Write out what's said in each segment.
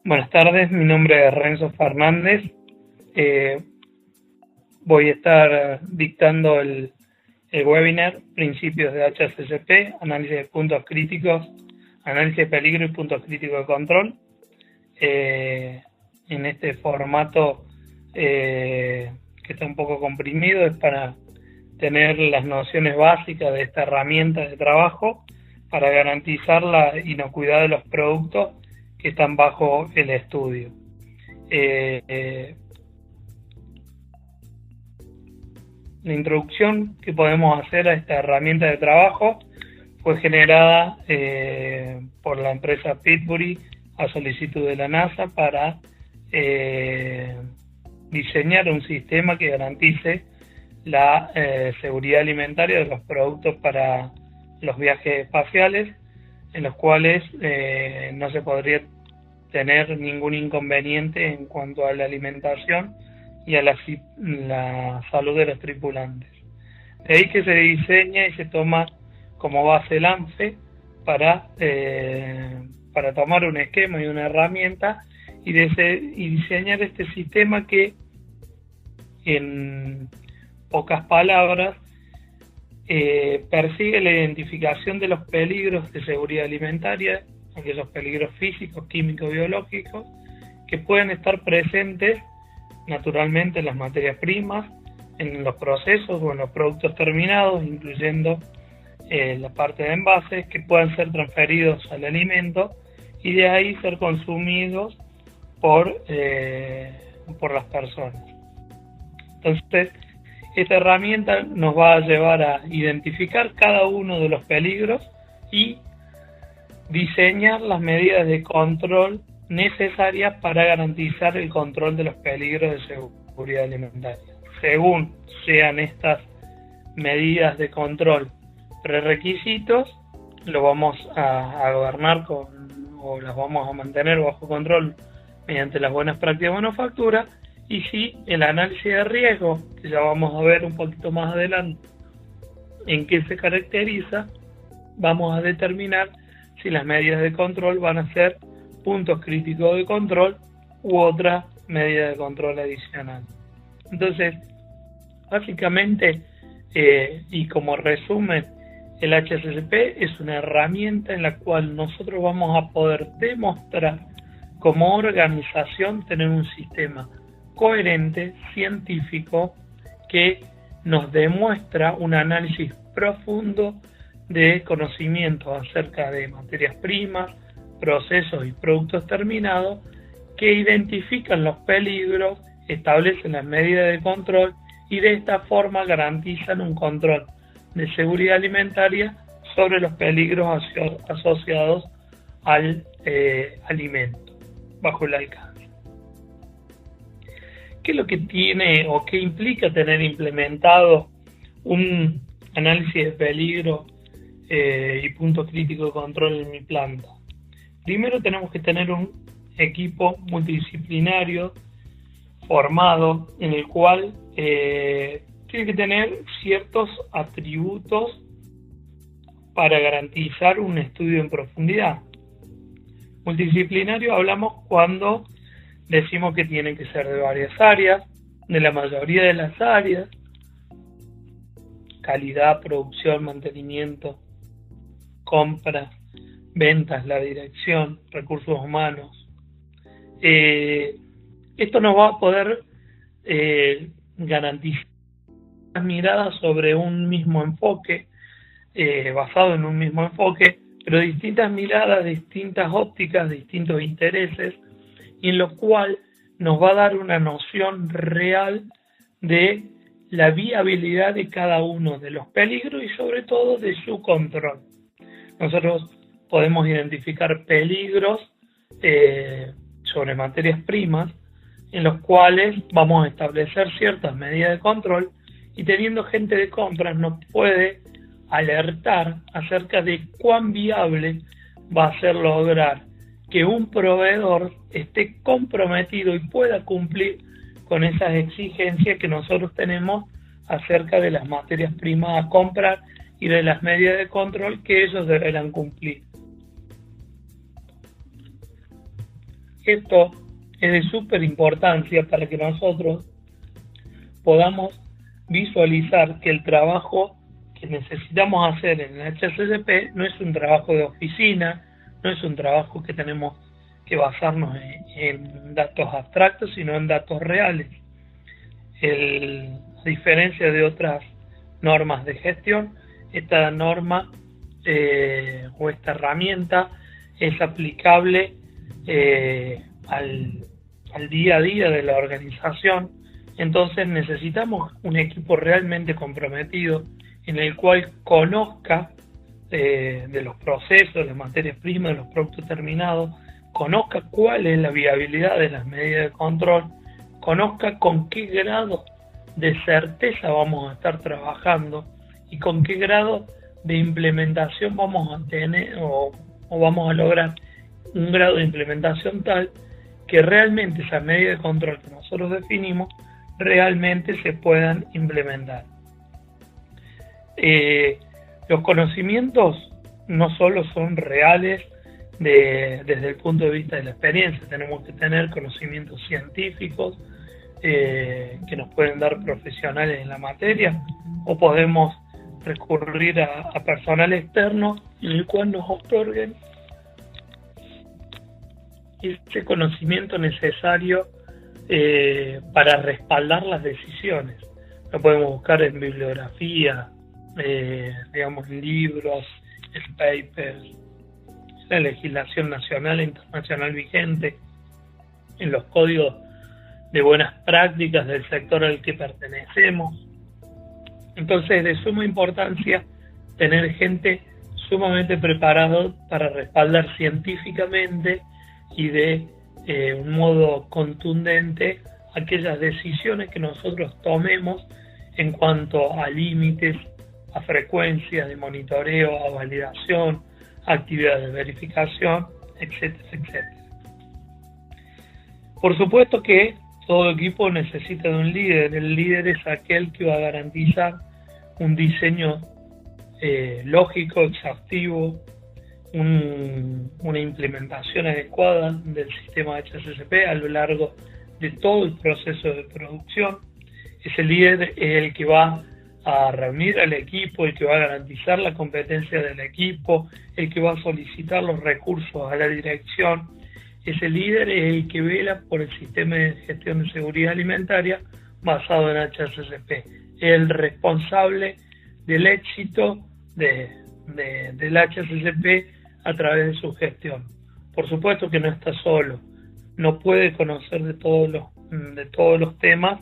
Buenas tardes, mi nombre es Renzo Fernández. Eh, Voy a estar dictando el webinar Principios de HACCP, análisis de puntos críticos, análisis de peligro y puntos críticos de control. En este formato que está un poco comprimido, es para tener las nociones básicas de esta herramienta de trabajo para garantizar la inocuidad de los productos que están bajo el estudio. La introducción que podemos hacer a esta herramienta de trabajo fue generada por la empresa Pitbury a solicitud de la NASA para diseñar un sistema que garantice la seguridad alimentaria de los productos para los viajes espaciales, en los cuales no se podría tener ningún inconveniente en cuanto a la alimentación y a la salud de los tripulantes. De ahí que se diseña y se toma como base el ANFE para tomar un esquema y una herramienta y diseñar este sistema que, en pocas palabras, persigue la identificación de los peligros de seguridad alimentaria, aquellos peligros físicos, químicos, biológicos, que pueden estar presentes naturalmente en las materias primas, en los procesos o en los productos terminados, incluyendo la parte de envases, que puedan ser transferidos al alimento y de ahí ser consumidos por las personas. Entonces, esta herramienta nos va a llevar a identificar cada uno de los peligros y diseñar las medidas de control necesarias para garantizar el control de los peligros de seguridad alimentaria. Según sean estas medidas de control prerequisitos, lo vamos a gobernar o las vamos a mantener bajo control mediante las buenas prácticas de manufactura, y si el análisis de riesgo, que ya vamos a ver un poquito más adelante en qué se caracteriza, vamos a determinar si las medidas de control van a ser puntos críticos de control u otra medida de control adicional. Entonces, básicamente, y como resumen, el HACCP es una herramienta en la cual nosotros vamos a poder demostrar como organización tener un sistema coherente, científico, que nos demuestra un análisis profundo de conocimientos acerca de materias primas, procesos y productos terminados, que identifican los peligros, establecen las medidas de control y de esta forma garantizan un control de seguridad alimentaria sobre los peligros asociados al alimento bajo el alcance. ¿Qué es lo que tiene o qué implica tener implementado un análisis de peligro y punto crítico de control en mi planta? Primero tenemos que tener un equipo multidisciplinario formado en el cual tiene que tener ciertos atributos para garantizar un estudio en profundidad. Multidisciplinario hablamos cuando decimos que tienen que ser de varias áreas, de la mayoría de las áreas: calidad, producción, mantenimiento, compras, ventas, la dirección, recursos humanos. Esto nos va a poder garantizar las miradas sobre un mismo enfoque, basado en un mismo enfoque, pero distintas miradas, distintas ópticas, distintos intereses, y en lo cual nos va a dar una noción real de la viabilidad de cada uno de los peligros y sobre todo de su control. Nosotros podemos identificar peligros sobre materias primas, en los cuales vamos a establecer ciertas medidas de control, y teniendo gente de compras nos puede alertar acerca de cuán viable va a ser lograr que un proveedor esté comprometido y pueda cumplir con esas exigencias que nosotros tenemos acerca de las materias primas a comprar y de las medidas de control que ellos deberán cumplir. Esto es de súper importancia para que nosotros podamos visualizar que el trabajo que necesitamos hacer en el HACCP no es un trabajo de oficina, no es un trabajo que tenemos que basarnos en datos abstractos, sino en datos reales. A diferencia de otras normas de gestión, esta norma o esta herramienta es aplicable al día a día de la organización. Entonces necesitamos un equipo realmente comprometido en el cual conozca de los procesos, de las materias primas, de los productos terminados, conozca cuál es la viabilidad de las medidas de control, conozca con qué grado de certeza vamos a estar trabajando y con qué grado de implementación vamos a tener o vamos a lograr un grado de implementación tal que realmente esas medidas de control que nosotros definimos realmente se puedan implementar. Los conocimientos no solo son reales desde el punto de vista de la experiencia, tenemos que tener conocimientos científicos que nos pueden dar profesionales en la materia, o podemos recurrir a personal externo en el cual nos otorguen ese conocimiento necesario para respaldar las decisiones. Lo podemos buscar en bibliografía, digamos, libros, en papers, en la legislación nacional e internacional vigente, en los códigos de buenas prácticas del sector al que pertenecemos. Entonces es de suma importancia tener gente sumamente preparada para respaldar científicamente y de un modo contundente aquellas decisiones que nosotros tomemos en cuanto a límites, a frecuencias de monitoreo, a validación, a actividades de verificación, etcétera, etcétera. Por supuesto que todo equipo necesita de un líder. El líder es aquel que va a garantizar un diseño lógico, exhaustivo, una implementación adecuada del sistema HACCP a lo largo de todo el proceso de producción. Ese líder es el que va a reunir al equipo, el que va a garantizar la competencia del equipo, el que va a solicitar los recursos a la dirección. Ese líder es el que vela por el sistema de gestión de seguridad alimentaria basado en HACCP. Es el responsable del éxito del HACCP a través de su gestión. Por supuesto que no está solo, no puede conocer de todos los temas,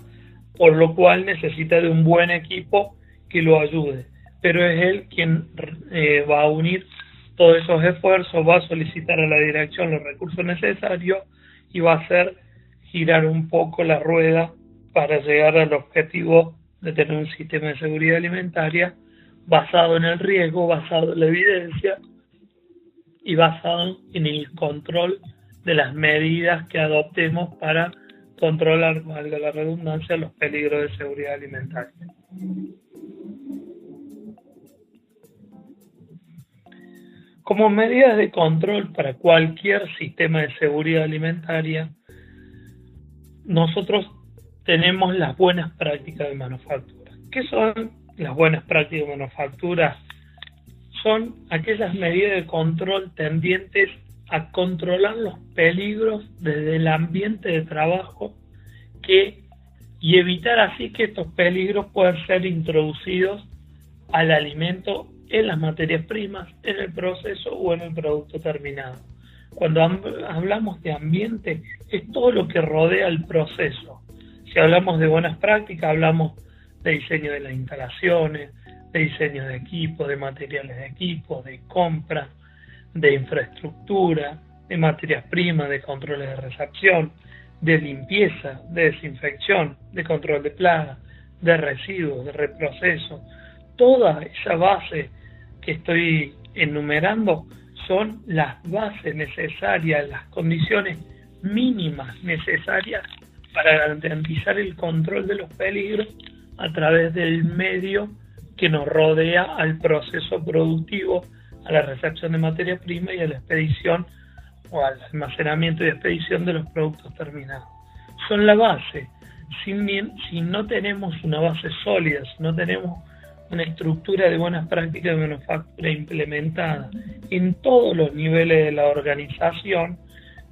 por lo cual necesita de un buen equipo que lo ayude, pero es él quien va a unir todos esos esfuerzos, va a solicitar a la dirección los recursos necesarios y va a hacer girar un poco la rueda para llegar al objetivo de tener un sistema de seguridad alimentaria basado en el riesgo, basado en la evidencia y basado en el control de las medidas que adoptemos para controlar, valga la redundancia, los peligros de seguridad alimentaria. Como medidas de control para cualquier sistema de seguridad alimentaria, nosotros tenemos las buenas prácticas de manufactura. ¿Qué son las buenas prácticas de manufactura? Son aquellas medidas de control tendientes a controlar los peligros desde el ambiente de trabajo y evitar así que estos peligros puedan ser introducidos al alimento en las materias primas, en el proceso o en el producto terminado. Cuando hablamos de ambiente, es todo lo que rodea el proceso. Si hablamos de buenas prácticas, hablamos de diseño de las instalaciones, de diseño de equipos, de materiales de equipo, de compra, de infraestructura, de materias primas, de controles de recepción, de limpieza, de desinfección, de control de plagas, de residuos, de reproceso. Toda esa base que estoy enumerando son las bases necesarias, las condiciones mínimas necesarias para garantizar el control de los peligros a través del medio que nos rodea al proceso productivo, a la recepción de materia prima y a la expedición o al almacenamiento y expedición de los productos terminados. Son la base. Si no tenemos una base sólida, si no tenemos una estructura de buenas prácticas de manufactura implementada en todos los niveles de la organización,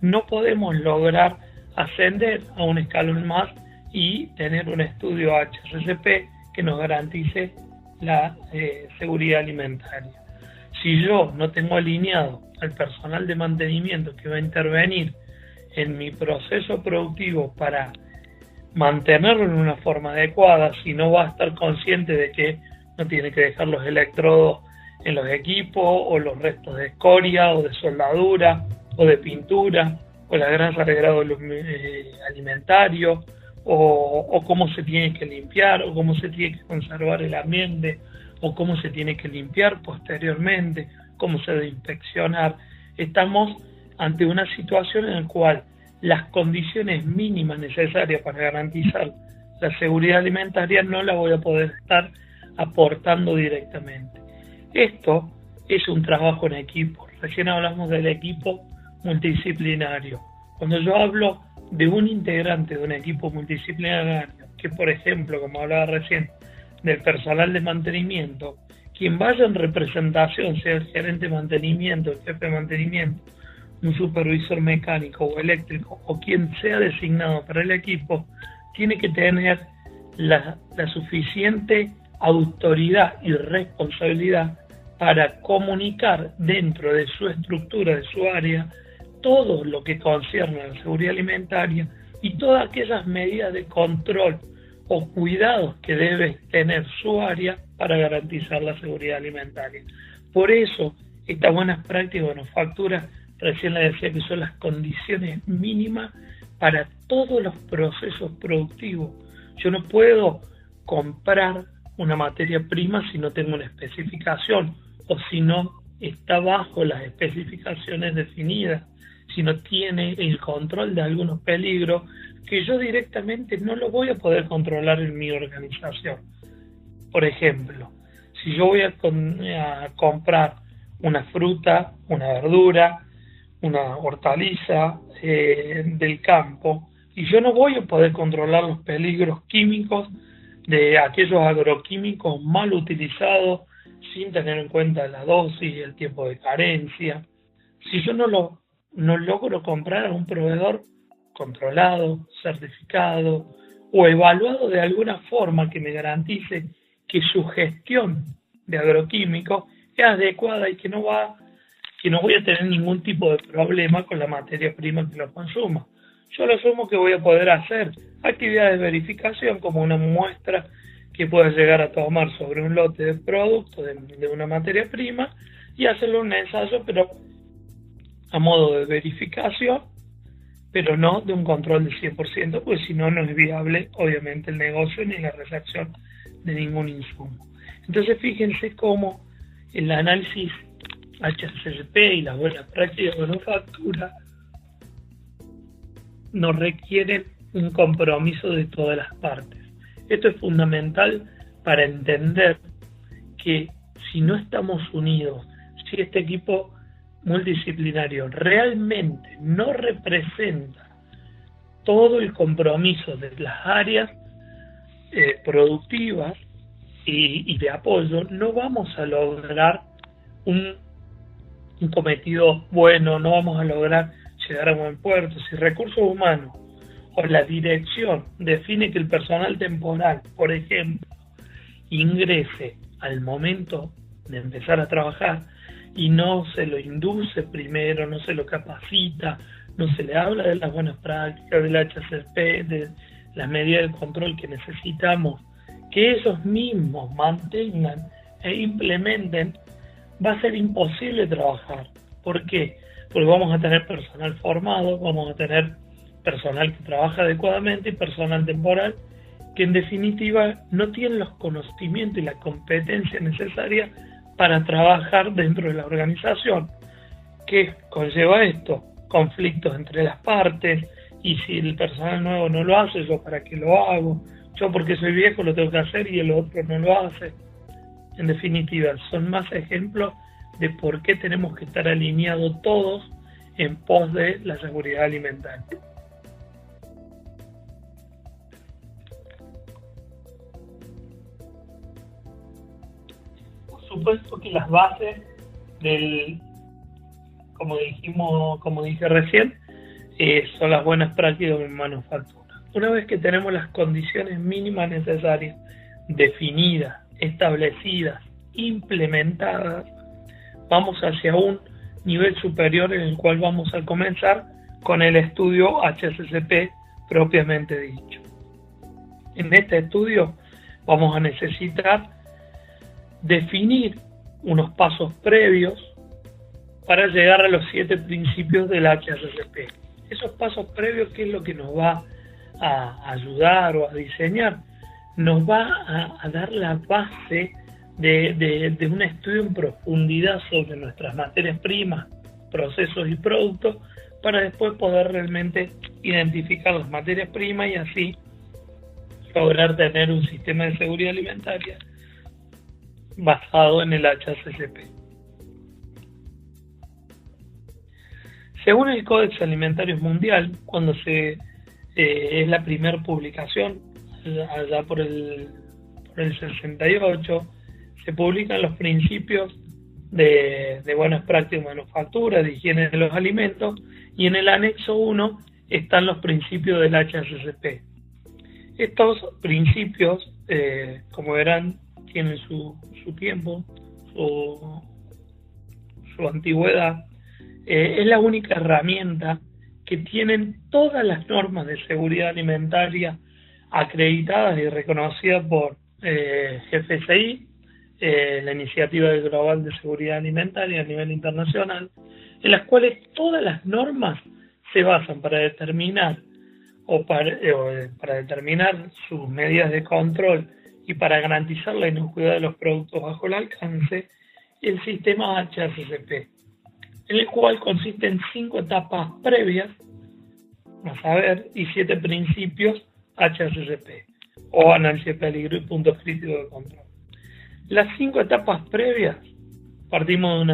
no podemos lograr ascender a un escalón más y tener un estudio HACCP que nos garantice la seguridad alimentaria. Si yo no tengo alineado al personal de mantenimiento que va a intervenir en mi proceso productivo para mantenerlo en una forma adecuada, si no va a estar consciente de que no tiene que dejar los electrodos en los equipos, o los restos de escoria, o de soldadura, o de pintura, o la grasa de grado alimentario, o cómo se tiene que limpiar, o cómo se tiene que conservar el ambiente, o cómo se tiene que limpiar posteriormente, cómo se debe inspeccionar. Estamos ante una situación en la cual las condiciones mínimas necesarias para garantizar la seguridad alimentaria no la voy a poder estar aportando directamente. Esto es un trabajo en equipo. Recién hablamos del equipo multidisciplinario. Cuando yo hablo de un integrante de un equipo multidisciplinario, que por ejemplo, como hablaba recién, del personal de mantenimiento, quien vaya en representación, sea el gerente de mantenimiento, el jefe de mantenimiento, un supervisor mecánico o eléctrico, o quien sea designado para el equipo, tiene que tener la suficiente autoridad y responsabilidad para comunicar dentro de su estructura, de su área, todo lo que concierne a la seguridad alimentaria y todas aquellas medidas de control o cuidados que debe tener su área para garantizar la seguridad alimentaria. Por eso, estas buenas prácticas de manufactura, recién le decía que son las condiciones mínimas para todos los procesos productivos. Yo no puedo comprar una materia prima si no tengo una especificación, o si no está bajo las especificaciones definidas, si no tiene el control de algunos peligros que yo directamente no lo voy a poder controlar en mi organización. Por ejemplo, si yo voy a comprar una fruta, una verdura, una hortaliza del campo, y yo no voy a poder controlar los peligros químicos de aquellos agroquímicos mal utilizados sin tener en cuenta la dosis y el tiempo de carencia. Si yo no logro comprar a un proveedor controlado, certificado o evaluado de alguna forma que me garantice que su gestión de agroquímicos es adecuada y que no voy a tener ningún tipo de problema con la materia prima que lo consuma. Yo lo asumo que voy a poder hacer actividades de verificación como una muestra que pueda llegar a tomar sobre un lote de producto de una materia prima y hacerle un ensayo, pero a modo de verificación, pero no de un control del 100%, pues si no, no es viable, obviamente, el negocio ni la recepción de ningún insumo. Entonces, fíjense cómo el análisis HACCP y las buenas prácticas de manufactura nos requieren un compromiso de todas las partes. Esto es fundamental para entender que si no estamos unidos, si este equipo multidisciplinario realmente no representa todo el compromiso de las áreas productivas y de apoyo, no vamos a lograr un cometido bueno, no vamos a lograr llegar a buen puerto. Si recursos humanos o la dirección define que el personal temporal, por ejemplo, ingrese al momento de empezar a trabajar y no se lo induce primero, no se lo capacita, no se le habla de las buenas prácticas, del HACCP, de las medidas de control que necesitamos, que ellos mismos mantengan e implementen, va a ser imposible trabajar. ¿Por qué? Porque vamos a tener personal formado, vamos a tener personal que trabaja adecuadamente y personal temporal que en definitiva no tienen los conocimientos y la competencia necesaria para trabajar dentro de la organización. ¿Qué conlleva esto? Conflictos entre las partes, y si el personal nuevo no lo hace, ¿yo para qué lo hago? Yo porque soy viejo lo tengo que hacer y el otro no lo hace. En definitiva, son más ejemplos de por qué tenemos que estar alineados todos en pos de la seguridad alimentaria. Por supuesto que las bases del, como dije recién, son las buenas prácticas en manufactura. Una vez que tenemos las condiciones mínimas necesarias definidas, establecidas, implementadas, vamos hacia un nivel superior en el cual vamos a comenzar con el estudio HACCP propiamente dicho. En este estudio vamos a necesitar definir unos pasos previos para llegar a los 7 principios del HACCP. Esos pasos previos, ¿qué es lo que nos va a ayudar o a diseñar? Nos va a dar la base de un estudio en profundidad sobre nuestras materias primas, procesos y productos, para después poder realmente identificar las materias primas y así lograr tener un sistema de seguridad alimentaria basado en el HACCP. Según el Códex Alimentario Mundial, cuando es la primera publicación, allá por el 68, se publican los principios de buenas prácticas de manufactura, de higiene de los alimentos, y en el anexo 1 están los principios del HACCP. Estos principios, como verán, tienen su tiempo, su antigüedad. Es la única herramienta que tienen todas las normas de seguridad alimentaria acreditadas y reconocidas por GFSI, la Iniciativa Global de Seguridad Alimentaria a nivel internacional, en las cuales todas las normas se basan para determinar para determinar sus medidas de control y para garantizar la inocuidad de los productos bajo el alcance, el sistema HACCP, en el cual consiste en 5 etapas previas, a saber, y 7 principios HACCP, o análisis de peligro y puntos críticos de control. Las 5 etapas previas, partimos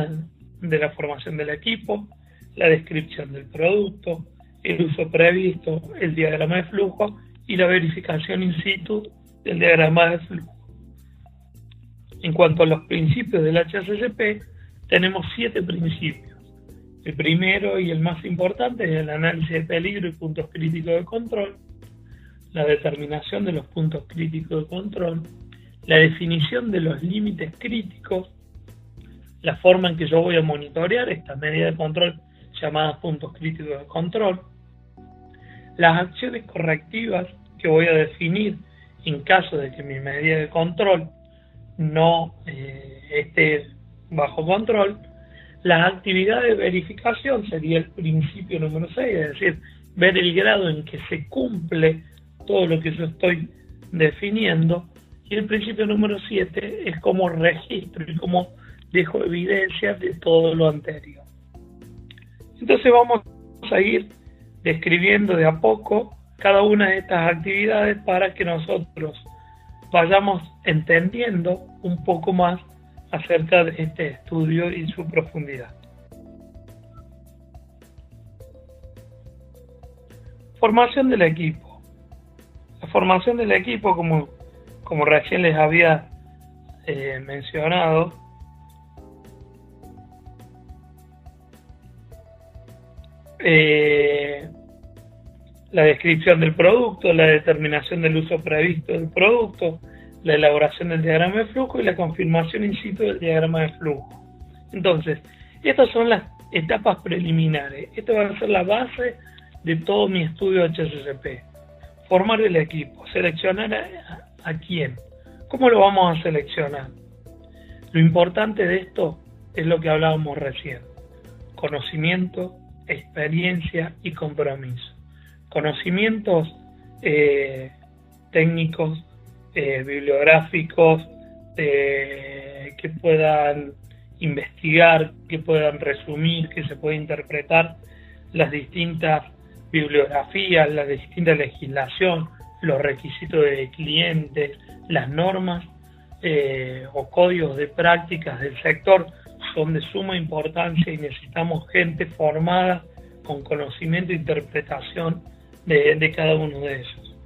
de la formación del equipo, la descripción del producto, el uso previsto, el diagrama de flujo y la verificación in situ del diagrama de flujo. En cuanto a los principios del HACCP, tenemos 7 principios. El primero y el más importante es el análisis de peligro y puntos críticos de control, la determinación de los puntos críticos de control, la definición de los límites críticos, la forma en que yo voy a monitorear estas medidas de control llamadas puntos críticos de control, las acciones correctivas que voy a definir en caso de que mi medida de control no esté bajo control, las actividades de verificación sería el principio número 6, es decir, ver el grado en que se cumple todo lo que yo estoy definiendo, y el principio número 7 es cómo registro y cómo dejo evidencia de todo lo anterior. Entonces vamos a ir describiendo de a poco cada una de estas actividades para que nosotros vayamos entendiendo un poco más acerca de este estudio y su profundidad. Formación del equipo. La formación del equipo, como recién les había mencionado, la descripción del producto, la determinación del uso previsto del producto, la elaboración del diagrama de flujo y la confirmación in situ del diagrama de flujo. Entonces, estas son las etapas preliminares. Esta va a ser la base de todo mi estudio HACCP. Formar el equipo, seleccionar a quién. ¿Cómo lo vamos a seleccionar? Lo importante de esto es lo que hablábamos recién: conocimiento, experiencia y compromiso. Conocimientos técnicos, bibliográficos, que puedan investigar, que puedan resumir, que se pueda interpretar las distintas bibliografías, la distinta legislación, los requisitos de clientes, las normas o códigos de prácticas del sector son de suma importancia y necesitamos gente formada con conocimiento e interpretación de cada uno de ellos.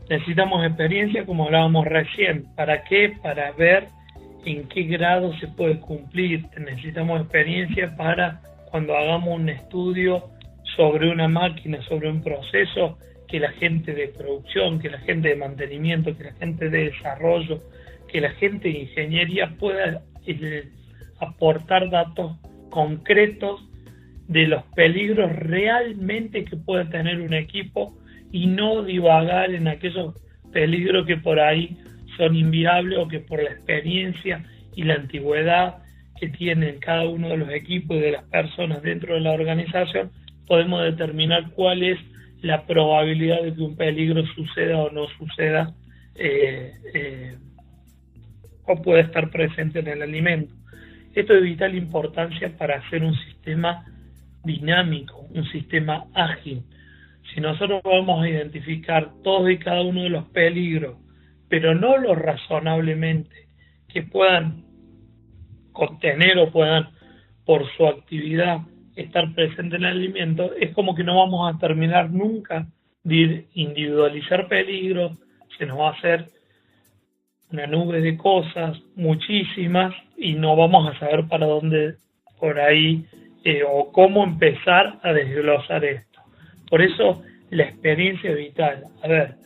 Necesitamos experiencia, como hablábamos recién. ¿Para qué? Para ver en qué grado se puede cumplir. Necesitamos experiencia para cuando hagamos un estudio sobre una máquina, sobre un proceso, que la gente de producción, que la gente de mantenimiento, que la gente de desarrollo, que la gente de ingeniería pueda aportar datos concretos de los peligros realmente que puede tener un equipo y no divagar en aquellos peligros que por ahí son inviables o que por la experiencia y la antigüedad que tienen cada uno de los equipos y de las personas dentro de la organización podemos determinar cuál es la probabilidad de que un peligro suceda o no suceda o pueda estar presente en el alimento. Esto es de vital importancia para hacer un sistema dinámico, un sistema ágil. Si nosotros vamos a identificar todos y cada uno de los peligros, pero no los razonablemente que puedan contener o puedan por su actividad estar presente en el alimento, es como que no vamos a terminar nunca de individualizar peligros, se nos va a hacer una nube de cosas, muchísimas, y no vamos a saber para dónde por ahí o cómo empezar a desglosar esto. Por eso la experiencia es vital. A ver,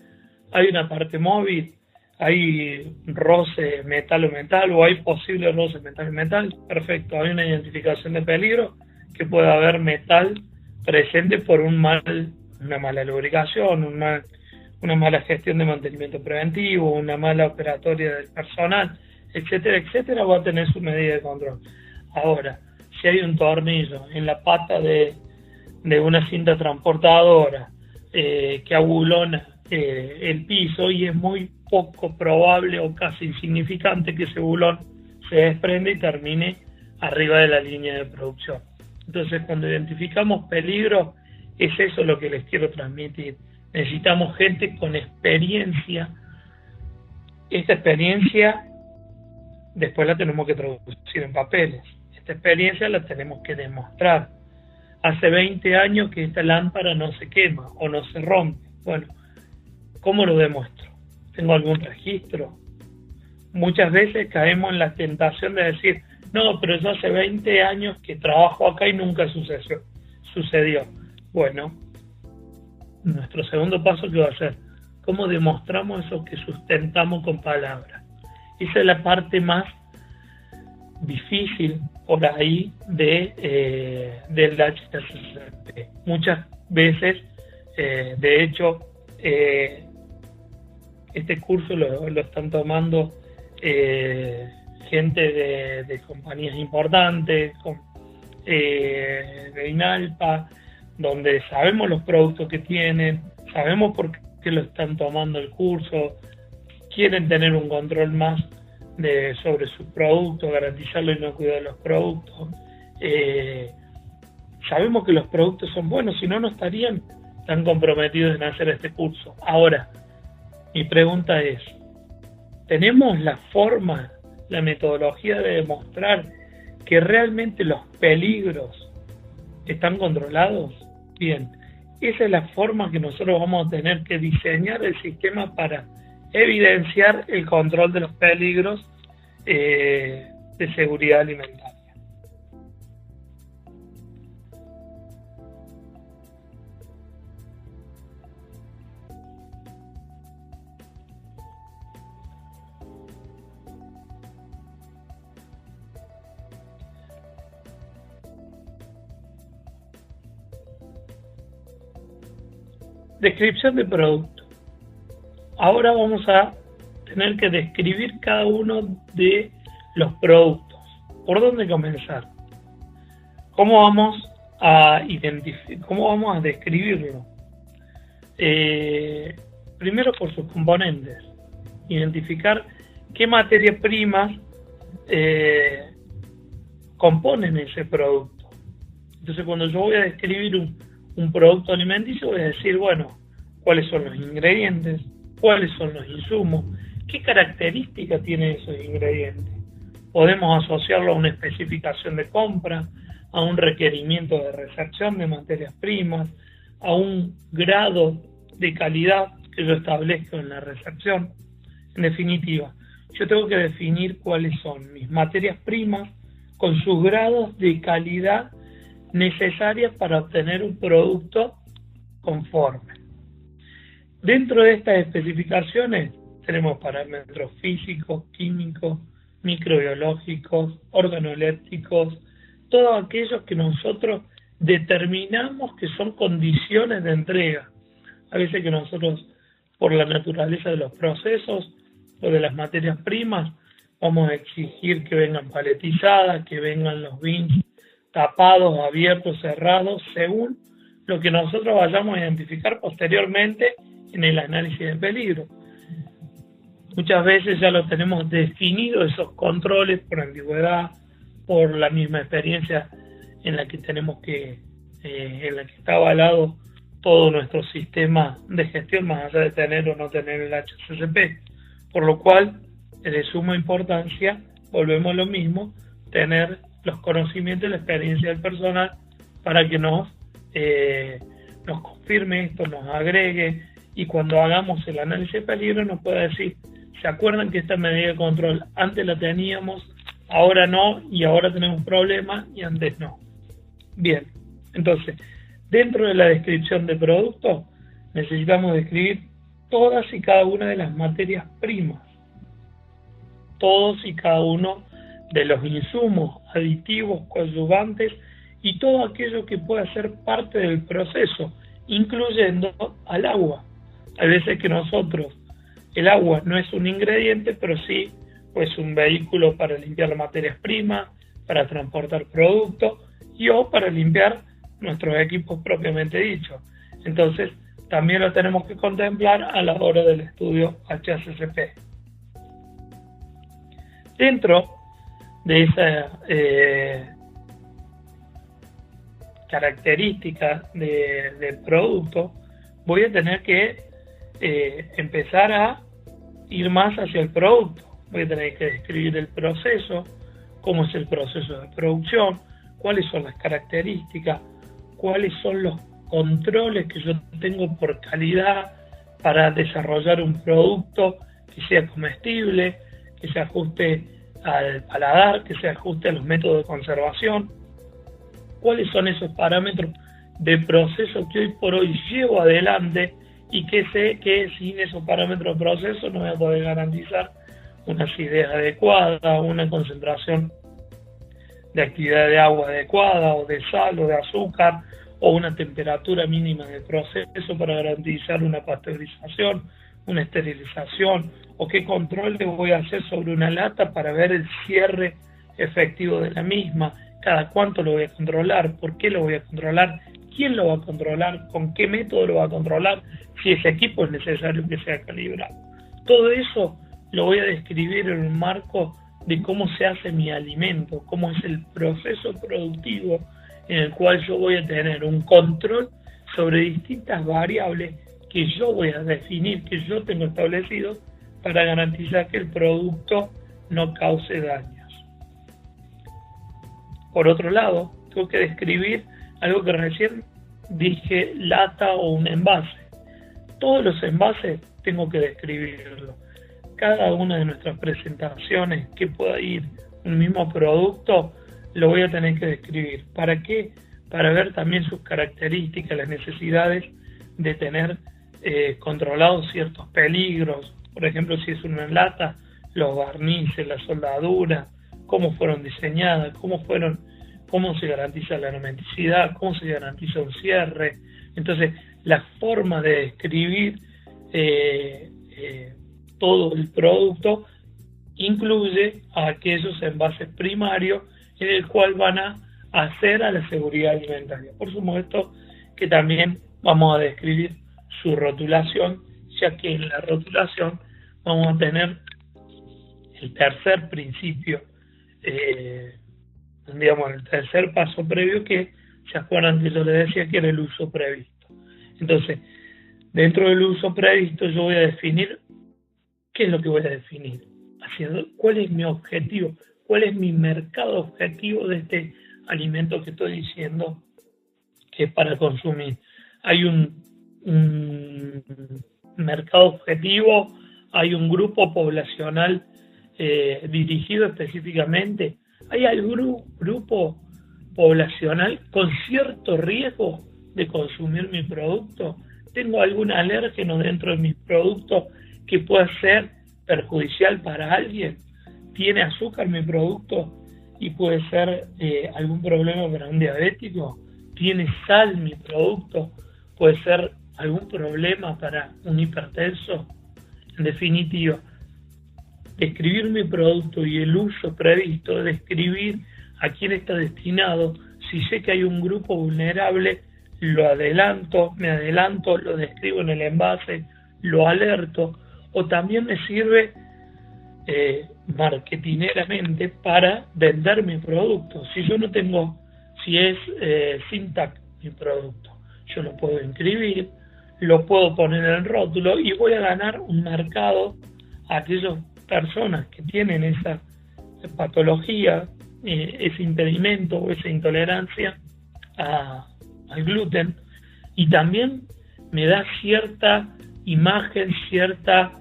hay una parte móvil, hay roce metal o metal, o hay posible roce metal o metal, perfecto, hay una identificación de peligro, que puede haber metal presente por una mala lubricación, una mala gestión de mantenimiento preventivo, una mala operatoria del personal, etcétera, etcétera, va a tener su medida de control. Ahora, si hay un tornillo en la pata de una cinta transportadora que abulona el piso, y es muy poco probable o casi insignificante que ese bulón se desprenda y termine arriba de la línea de producción. Entonces, cuando identificamos peligro, es eso lo que les quiero transmitir. Necesitamos gente con experiencia. Esta experiencia después la tenemos que traducir en papeles. Esta experiencia la tenemos que demostrar. Hace 20 años que esta lámpara no se quema o no se rompe. Bueno, ¿cómo lo demuestro? ¿Tengo algún registro? Muchas veces caemos en la tentación de decir, no, pero yo hace 20 años que trabajo acá y nunca sucedió. Bueno, nuestro segundo paso, ¿qué va a ser? ¿Cómo demostramos eso que sustentamos con palabras? Esa es la parte más difícil por ahí del HACCP. Muchas veces, de hecho, este curso lo están tomando gente de compañías importantes, de INALPA, donde sabemos los productos que tienen, sabemos por qué lo están tomando el curso, quieren tener un control más sobre sus productos, garantizar la inocuidad de los productos. Sabemos que los productos son buenos, si no, no estarían tan comprometidos en hacer este curso. Ahora, mi pregunta es, ¿tenemos la forma, la metodología de demostrar que realmente los peligros están controlados? Bien, esa es la forma que nosotros vamos a tener que diseñar el sistema para evidenciar el control de los peligros de seguridad alimentaria. Descripción de producto. Ahora vamos a tener que describir cada uno de los productos. ¿Por dónde comenzar? ¿Cómo vamos a cómo vamos a describirlo? Primero por sus componentes. Identificar qué materias primas componen ese producto. Entonces, cuando yo voy a describir un producto alimenticio, voy a decir, bueno, cuáles son los ingredientes, cuáles son los insumos, qué características tienen esos ingredientes. Podemos asociarlo a una especificación de compra, a un requerimiento de recepción de materias primas, a un grado de calidad que yo establezco en la recepción. En definitiva, yo tengo que definir cuáles son mis materias primas con sus grados de calidad necesarias para obtener un producto conforme. Dentro de estas especificaciones tenemos parámetros físicos, químicos, microbiológicos, organolépticos, todos aquellos que nosotros determinamos que son condiciones de entrega. A veces que nosotros, por la naturaleza de los procesos o de las materias primas, vamos a exigir que vengan paletizadas, que vengan los bins tapados, abiertos, cerrados, según lo que nosotros vayamos a identificar posteriormente en el análisis de peligro. Muchas veces ya lo tenemos definido, esos controles, por antigüedad, por la misma experiencia en la que tenemos en la que está avalado todo nuestro sistema de gestión, más allá de tener o no tener el HACCP. Por lo cual, es de suma importancia, volvemos a lo mismo, tener los conocimientos y la experiencia del personal para que nos confirme esto, nos agregue, y cuando hagamos el análisis de peligro nos pueda decir, ¿se acuerdan que esta medida de control antes la teníamos, ahora no, y ahora tenemos problemas y antes no? Bien, entonces, dentro de la descripción de producto, necesitamos describir todas y cada una de las materias primas, todos y cada uno de los insumos, aditivos, coadyuvantes y todo aquello que pueda ser parte del proceso, incluyendo al agua. Hay veces que nosotros, el agua no es un ingrediente, pero sí pues un vehículo para limpiar las materias primas, para transportar productos y o para limpiar nuestros equipos propiamente dichos. Entonces, también lo tenemos que contemplar a la hora del estudio HACCP. Dentro de esa característica del producto, voy a tener que empezar a ir más hacia el producto. Voy a tener que describir el proceso, cómo es el proceso de producción, cuáles son las características, cuáles son los controles que yo tengo por calidad para desarrollar un producto que sea comestible, que se ajuste al paladar, que se ajuste a los métodos de conservación. ¿Cuáles son esos parámetros de proceso que hoy por hoy llevo adelante y que sé que sin esos parámetros de proceso no voy a poder garantizar una acidez adecuada, una concentración de actividad de agua adecuada, o de sal o de azúcar, o una temperatura mínima de proceso para garantizar una pasteurización, una esterilización, o qué control le voy a hacer sobre una lata para ver el cierre efectivo de la misma, cada cuánto lo voy a controlar, por qué lo voy a controlar, quién lo va a controlar, con qué método lo va a controlar, si ese equipo es necesario que sea calibrado. Todo eso lo voy a describir en un marco de cómo se hace mi alimento, cómo es el proceso productivo en el cual yo voy a tener un control sobre distintas variables que yo voy a definir, que yo tengo establecido para garantizar que el producto no cause daños. Por otro lado, tengo que describir algo que recién dije, lata o un envase. Todos los envases tengo que describirlo. Cada una de nuestras presentaciones que pueda ir un mismo producto, lo voy a tener que describir. ¿Para qué? Para ver también sus características, las necesidades de tener controlados ciertos peligros. Por ejemplo, si es una lata, los barnices, la soldadura, cómo fueron diseñadas, cómo se garantiza la hermeticidad, cómo se garantiza un cierre. Entonces, la forma de describir todo el producto incluye a aquellos envases primarios en el cual van a hacer a la seguridad alimentaria. Por supuesto que también vamos a describir su rotulación, ya que en la rotulación vamos a tener el tercer principio, digamos el tercer paso previo, que se acuerdan que yo les decía que era el uso previsto. Entonces, dentro del uso previsto yo voy a definir qué es lo que voy a definir, cuál es mi objetivo, cuál es mi mercado objetivo de este alimento que estoy diciendo que es para consumir. Hay un mercado objetivo, hay un grupo poblacional dirigido específicamente, hay algún grupo poblacional con cierto riesgo de consumir mi producto, tengo algún alérgeno dentro de mis productos que pueda ser perjudicial para alguien, tiene azúcar mi producto y puede ser algún problema para un diabético, tiene sal mi producto, puede ser algún problema para un hipertenso. En definitiva, describir mi producto y el uso previsto, describir a quién está destinado. Si sé que hay un grupo vulnerable, lo adelanto, lo describo en el envase, lo alerto, o también me sirve marketineramente para vender mi producto. Si yo no tengo, si es sin tag mi producto, yo lo puedo inscribir, lo puedo poner en el rótulo y voy a ganar un mercado a aquellas personas que tienen esa patología, ese impedimento o esa intolerancia al gluten, y también me da cierta imagen, cierta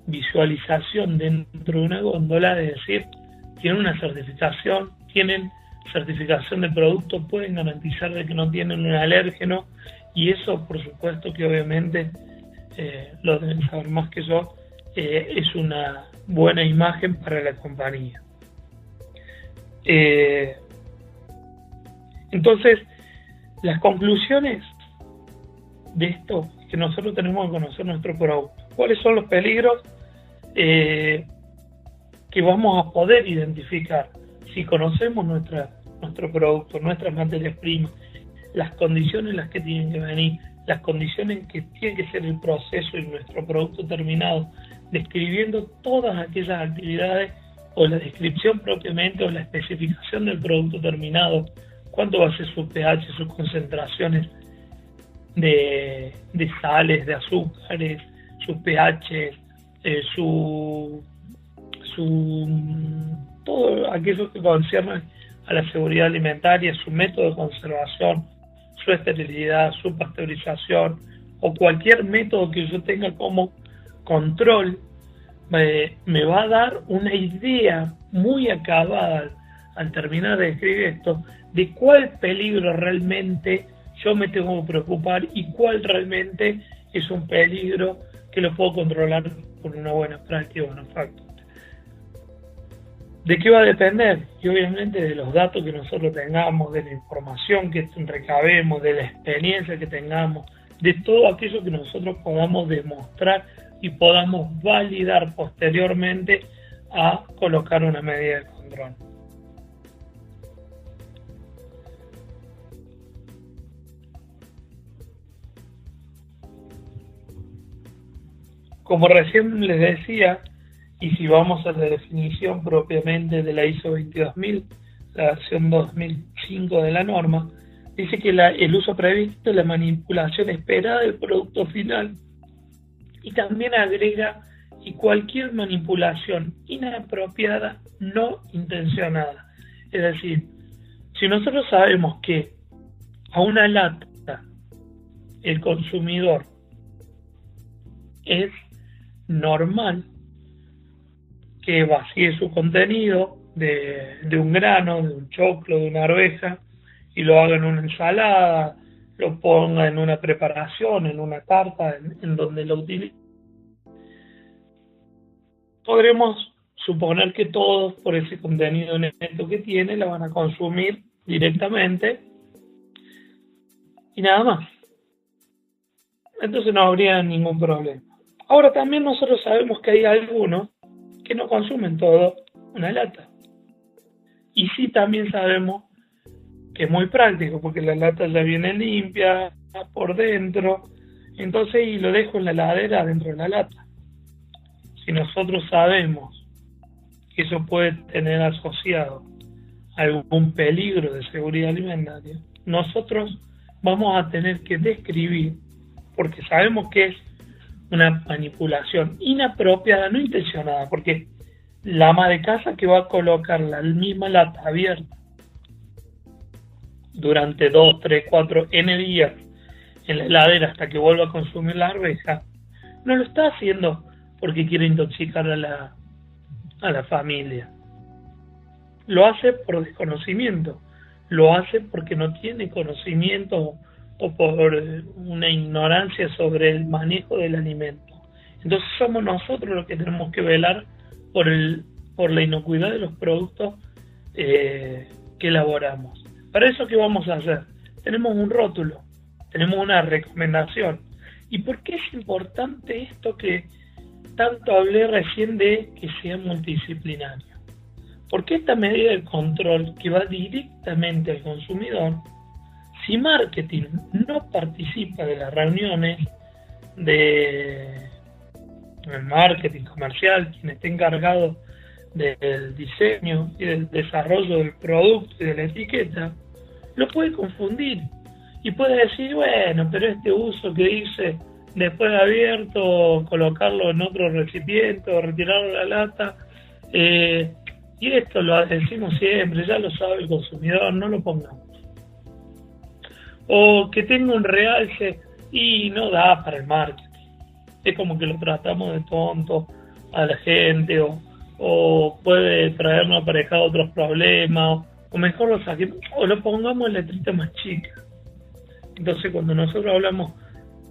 visualización dentro de una góndola, de decir, tienen una certificación, tienen certificación de producto, pueden garantizar de que no tienen un alérgeno, y eso por supuesto que obviamente lo deben saber más que yo, es una buena imagen para la compañía. Entonces, las conclusiones de esto es que nosotros tenemos que conocer nuestro producto. ¿Cuáles son los peligros que vamos a poder identificar si conocemos nuestro producto, nuestras materias primas, las condiciones en las que tienen que venir, las condiciones en que tiene que ser el proceso y nuestro producto terminado, describiendo todas aquellas actividades o la descripción propiamente o la especificación del producto terminado, cuánto va a ser su pH, sus concentraciones de sales, de azúcares, sus pH, todo aquello que concierne a la seguridad alimentaria, su método de conservación, su esterilidad, su pasteurización o cualquier método que yo tenga como control, me va a dar una idea muy acabada al terminar de escribir esto de cuál peligro realmente yo me tengo que preocupar y cuál realmente es un peligro que lo puedo controlar con una buena práctica o buenos factores. ¿De qué va a depender? Y obviamente de los datos que nosotros tengamos, de la información que recabemos, de la experiencia que tengamos, de todo aquello que nosotros podamos demostrar y podamos validar posteriormente a colocar una medida de control. Como recién les decía, y si vamos a la definición propiamente de la ISO 22000, la versión 2005 de la norma, dice que el uso previsto es la manipulación esperada del producto final, y también agrega y cualquier manipulación inapropiada no intencionada. Es decir, si nosotros sabemos que a una lata el consumidor es normal que vacíe su contenido de un grano, de un choclo, de una arveja, y lo haga en una ensalada, lo ponga en una preparación, en una tarta, en donde lo utilice, podremos suponer que todos, por ese contenido neto que tiene, la van a consumir directamente y nada más. Entonces no habría ningún problema. Ahora también nosotros sabemos que hay algunos que no consumen todo una lata. Y sí también sabemos que es muy práctico porque la lata ya viene limpia por dentro, entonces y lo dejo en la heladera dentro de la lata. Si nosotros sabemos que eso puede tener asociado algún peligro de seguridad alimentaria, nosotros vamos a tener que describir, porque sabemos que es una manipulación inapropiada, no intencionada, porque la ama de casa que va a colocar la misma lata abierta durante 2, 3, 4, N días en la heladera hasta que vuelva a consumir la arveja, no lo está haciendo porque quiere intoxicar a la familia. Lo hace por desconocimiento, lo hace porque no tiene conocimiento o por una ignorancia sobre el manejo del alimento. Entonces somos nosotros los que tenemos que velar por la inocuidad de los productos que elaboramos. Para eso, ¿qué vamos a hacer? Tenemos un rótulo, tenemos una recomendación. ¿Y por qué es importante esto que tanto hablé recién de que sea multidisciplinario? Porque esta medida de control que va directamente al consumidor, si marketing no participa de las reuniones de marketing comercial, quien esté encargado del diseño y del desarrollo del producto y de la etiqueta, lo puede confundir y puede decir, bueno, pero este uso que dice después de abierto, colocarlo en otro recipiente o retirarlo de la lata, y esto lo decimos siempre, ya lo sabe el consumidor, no lo pongamos. O que tenga un realce y no da para el marketing. Es como que lo tratamos de tonto a la gente, o puede traernos aparejado otros problemas, o mejor lo saquemos, o lo pongamos en letrita más chica. Entonces, cuando nosotros hablamos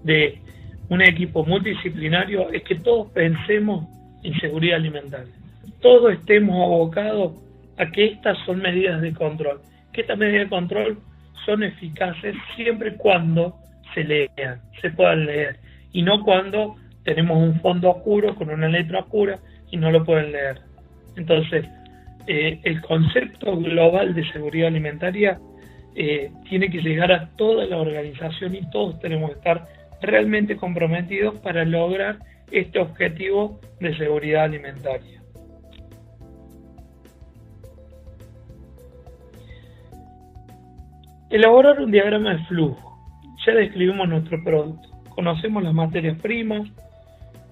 de un equipo multidisciplinario, es que todos pensemos en seguridad alimentaria. Todos estemos abocados a que estas son medidas de control, que estas medidas de control son eficaces siempre y cuando se lean, se puedan leer, y no cuando tenemos un fondo oscuro con una letra oscura y no lo pueden leer. Entonces, el concepto global de seguridad alimentaria tiene que llegar a toda la organización y todos tenemos que estar realmente comprometidos para lograr este objetivo de seguridad alimentaria. Elaborar un diagrama de flujo. Ya describimos nuestro producto, conocemos las materias primas,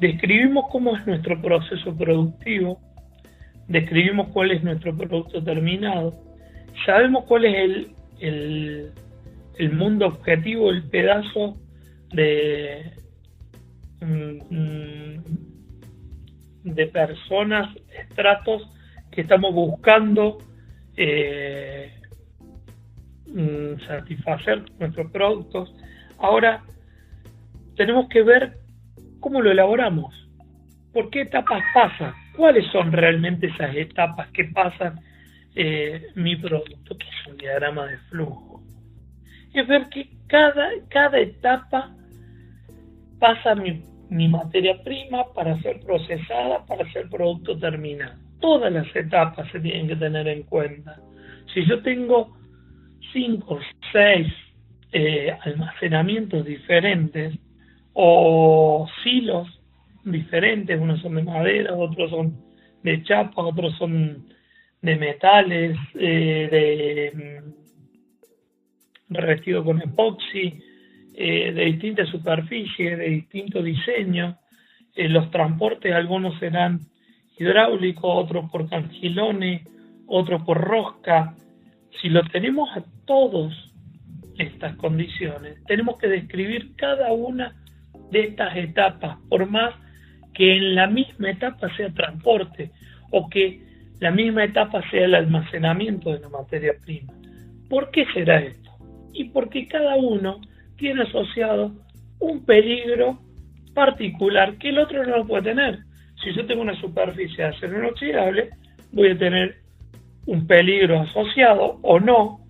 describimos cómo es nuestro proceso productivo, describimos cuál es nuestro producto terminado, sabemos cuál es el mundo objetivo, el pedazo de personas, estratos que estamos buscando satisfacer nuestros productos. Ahora tenemos que ver cómo lo elaboramos, por qué etapas pasa, cuáles son realmente esas etapas que pasan mi producto, que es un diagrama de flujo. Es ver que cada etapa pasa mi materia prima para ser procesada, para ser producto terminado. Todas las etapas se tienen que tener en cuenta. Si yo tengo 5 o 6 almacenamientos diferentes o silos diferentes, unos son de madera, otros son de chapa, otros son de metales, revestido con epoxi, de distintas superficies, de distinto diseño. Los transportes, algunos serán hidráulicos, otros por cangilones, otros por rosca. Si lo tenemos a todas estas condiciones, tenemos que describir cada una de estas etapas, por más que en la misma etapa sea transporte o que la misma etapa sea el almacenamiento de la materia prima. ¿Por qué será esto? Y porque cada uno tiene asociado un peligro particular que el otro no lo puede tener. Si yo tengo una superficie de acero inoxidable, voy a tener un peligro asociado o no,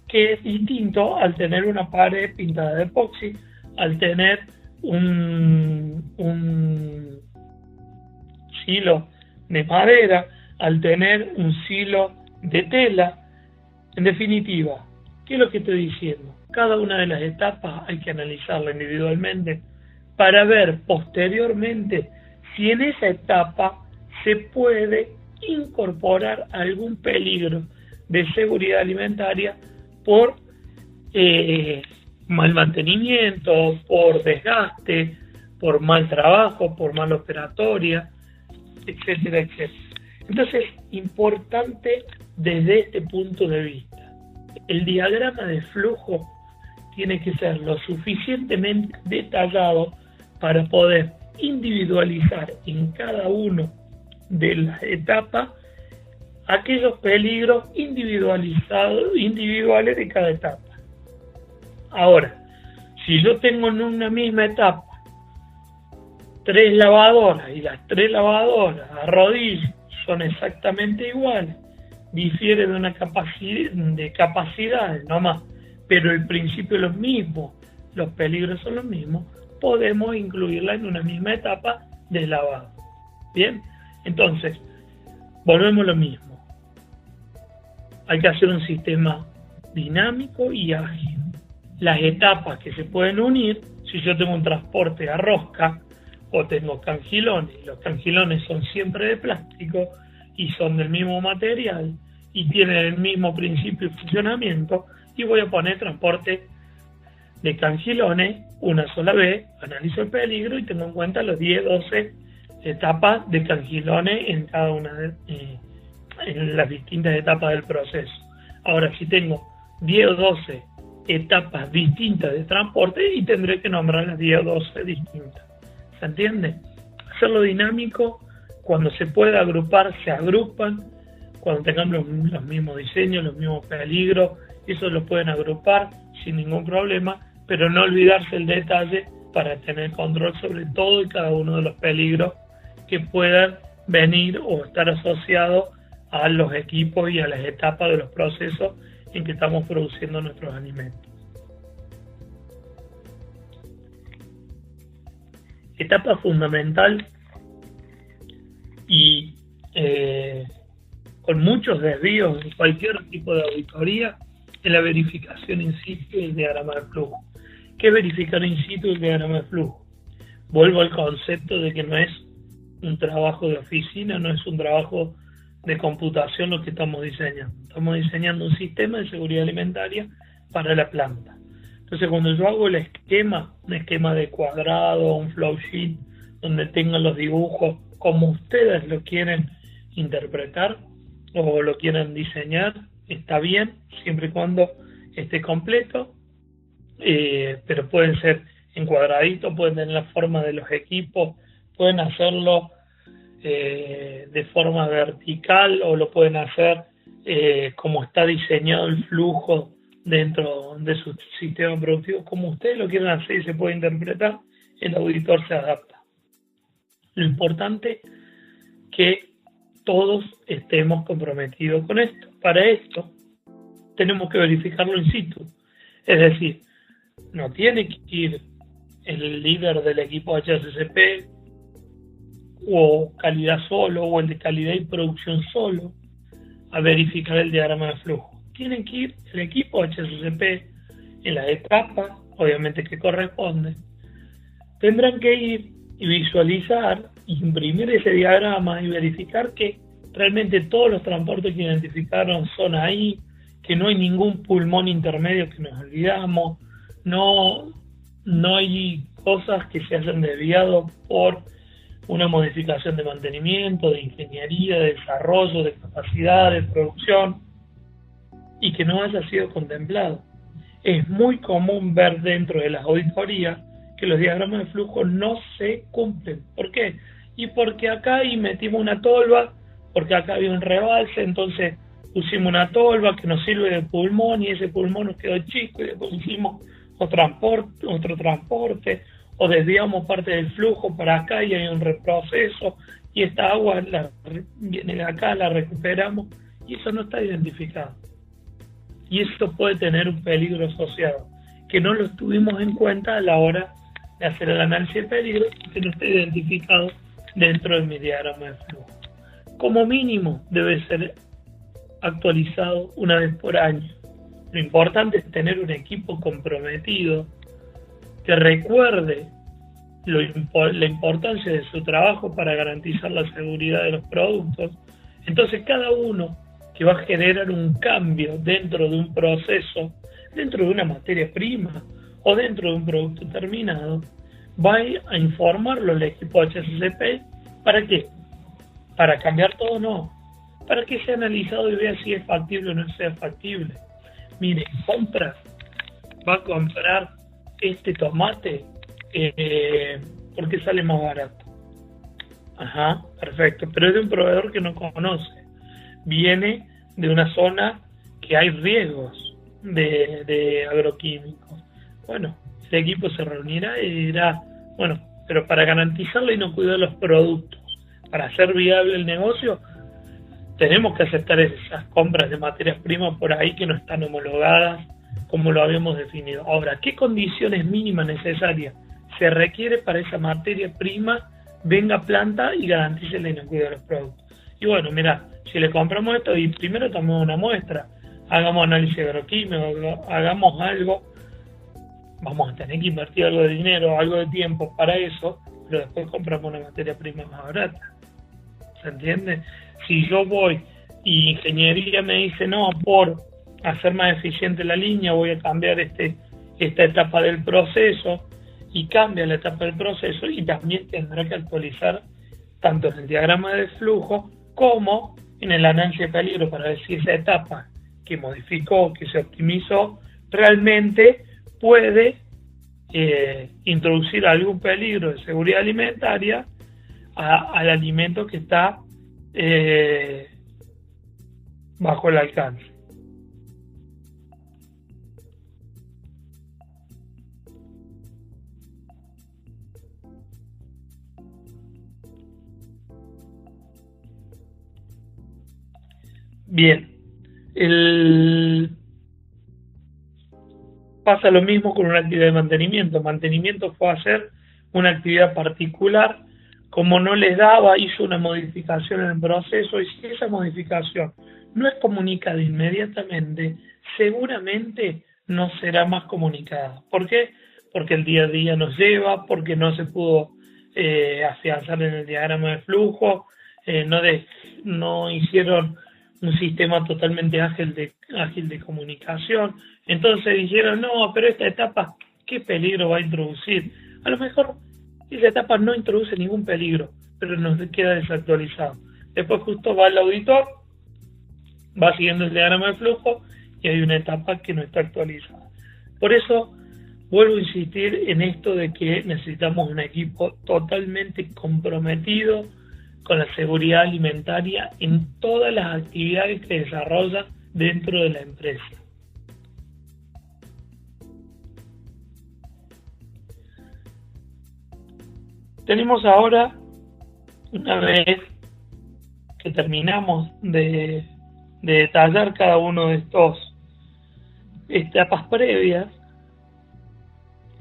que es distinto al tener una pared pintada de epoxi, al tener un silo de madera, al tener un silo de tela. En definitiva, ¿qué es lo que estoy diciendo? Cada una de las etapas hay que analizarla individualmente para ver posteriormente si en esa etapa se puede incorporar algún peligro de seguridad alimentaria por mal mantenimiento, por desgaste, por mal trabajo, por mala operatoria, etcétera, etcétera. Entonces, importante desde este punto de vista. El diagrama de flujo tiene que ser lo suficientemente detallado para poder individualizar en cada uno de las etapas aquellos peligros individuales de cada etapa. Ahora, si yo tengo en una misma etapa 3 lavadoras y las 3 lavadoras a rodillo son exactamente iguales, difiere de una capacidades nomás, pero el principio es lo mismo, los peligros son los mismos, podemos incluirla en una misma etapa de lavado. Bien, entonces, volvemos a lo mismo. Hay que hacer un sistema dinámico y ágil. Las etapas que se pueden unir, si yo tengo un transporte a rosca o tengo cangilones, y los cangilones son siempre de plástico y son del mismo material y tienen el mismo principio y funcionamiento, y voy a poner transporte de cangilones una sola vez, analizo el peligro y tengo en cuenta los 10, 12 etapas de cangilones en cada una en las distintas etapas del proceso. Ahora, si tengo 10 o 12 etapas distintas de transporte, y tendré que nombrar las 10 o 12 distintas. ¿Se entiende? Hacerlo dinámico, cuando se puede agrupar, se agrupan, cuando tengan los mismos diseños, los mismos peligros, eso lo pueden agrupar sin ningún problema, pero no olvidarse el detalle para tener control sobre todo y cada uno de los peligros que puedan venir o estar asociados a los equipos y a las etapas de los procesos en que estamos produciendo nuestros alimentos. Etapa fundamental y con muchos desvíos en cualquier tipo de auditoría es la verificación in situ del diagrama de flujo. ¿Qué es verificar in situ el diagrama de flujo? Vuelvo al concepto de que no es un trabajo de oficina, no es un trabajo de computación lo que estamos diseñando. Estamos diseñando un sistema de seguridad alimentaria para la planta. Entonces, cuando yo hago el esquema, un esquema de cuadrado, un flow sheet, donde tengan los dibujos como ustedes lo quieren interpretar o lo quieren diseñar, está bien, siempre y cuando esté completo, pero pueden ser en cuadradito, pueden tener la forma de los equipos, pueden hacerlo de forma vertical o lo pueden hacer como está diseñado el flujo dentro de su sistema productivo, como ustedes lo quieran hacer y se puede interpretar, el auditor se adapta. Lo importante es que todos estemos comprometidos con esto. Para esto tenemos que verificarlo in situ, es decir, no tiene que ir el líder del equipo HACCP o calidad solo o el de calidad y producción solo a verificar el diagrama de flujo. Tienen que ir el equipo HACCP en las etapas, obviamente que corresponden. Tendrán que ir y visualizar, imprimir ese diagrama y verificar que realmente todos los transportes que identificaron son ahí, que no hay ningún pulmón intermedio que nos olvidamos, no hay cosas que se hayan desviado por una modificación de mantenimiento, de ingeniería, de desarrollo, de capacidad, de producción, y que no haya sido contemplado. Es muy común ver dentro de las auditorías que los diagramas de flujo no se cumplen. ¿Por qué? Y porque acá y metimos una tolva, porque acá había un rebalse, entonces pusimos una tolva que nos sirve de pulmón y ese pulmón nos quedó chico y después hicimos otro transporte, o desviamos parte del flujo para acá y hay un reproceso y esta agua viene de acá, la recuperamos y eso no está identificado. Y esto puede tener un peligro asociado, que no lo tuvimos en cuenta a la hora de hacer el análisis de peligro, que no está identificado dentro de mi diagrama de flujo. Como mínimo debe ser actualizado una vez por año. Lo importante es tener un equipo comprometido que recuerde la importancia de su trabajo para garantizar la seguridad de los productos. Entonces cada uno que va a generar un cambio dentro de un proceso, dentro de una materia prima o dentro de un producto terminado, va a informarlo al equipo HACCP. ¿Para qué? ¿Para cambiar todo? No. Para que sea analizado y vea si es factible o no sea factible. mire, compra, va a comprar este tomate porque sale más barato. Ajá, perfecto, pero es de un proveedor que no conoce. Viene de una zona que hay riesgos de agroquímicos. Bueno, el equipo se reunirá y dirá, bueno, pero para garantizar la inocuidad de los productos, para hacer viable el negocio, tenemos que aceptar esas compras de materias primas por ahí que no están homologadas como lo habíamos definido. Ahora, ¿qué condiciones mínimas necesarias se requiere para esa materia prima venga a planta y garantice la inocuidad de los productos? Y bueno, mira, si le compramos esto y primero tomamos una muestra, hagamos análisis agroquímico, hagamos algo, vamos a tener que invertir algo de dinero, algo de tiempo para eso, pero después compramos una materia prima más barata. ¿Se entiende? Si yo voy y ingeniería me dice, no, por hacer más eficiente la línea voy a cambiar esta etapa del proceso, y cambia la etapa del proceso, y también tendrá que actualizar tanto en el diagrama de flujo como en el análisis de peligro para ver si esa etapa que modificó, que se optimizó, realmente puede introducir algún peligro de seguridad alimentaria al alimento que está bajo el alcance. Bien, pasa lo mismo con una actividad de mantenimiento. Mantenimiento fue hacer una actividad particular, como no les daba, hizo una modificación en el proceso, y si esa modificación no es comunicada inmediatamente, seguramente no será más comunicada. ¿Por qué? Porque el día a día nos lleva, porque no se pudo afianzar en el diagrama de flujo, no hicieron un sistema totalmente ágil de comunicación. Entonces dijeron, no, pero esta etapa, ¿qué peligro va a introducir? A lo mejor esa etapa no introduce ningún peligro, pero nos queda desactualizado. Después justo va el auditor, va siguiendo el diagrama de flujo y hay una etapa que no está actualizada. Por eso vuelvo a insistir en esto de que necesitamos un equipo totalmente comprometido con la seguridad alimentaria en todas las actividades que desarrolla dentro de la empresa. Tenemos ahora, una vez que terminamos de detallar cada uno de estos etapas previas,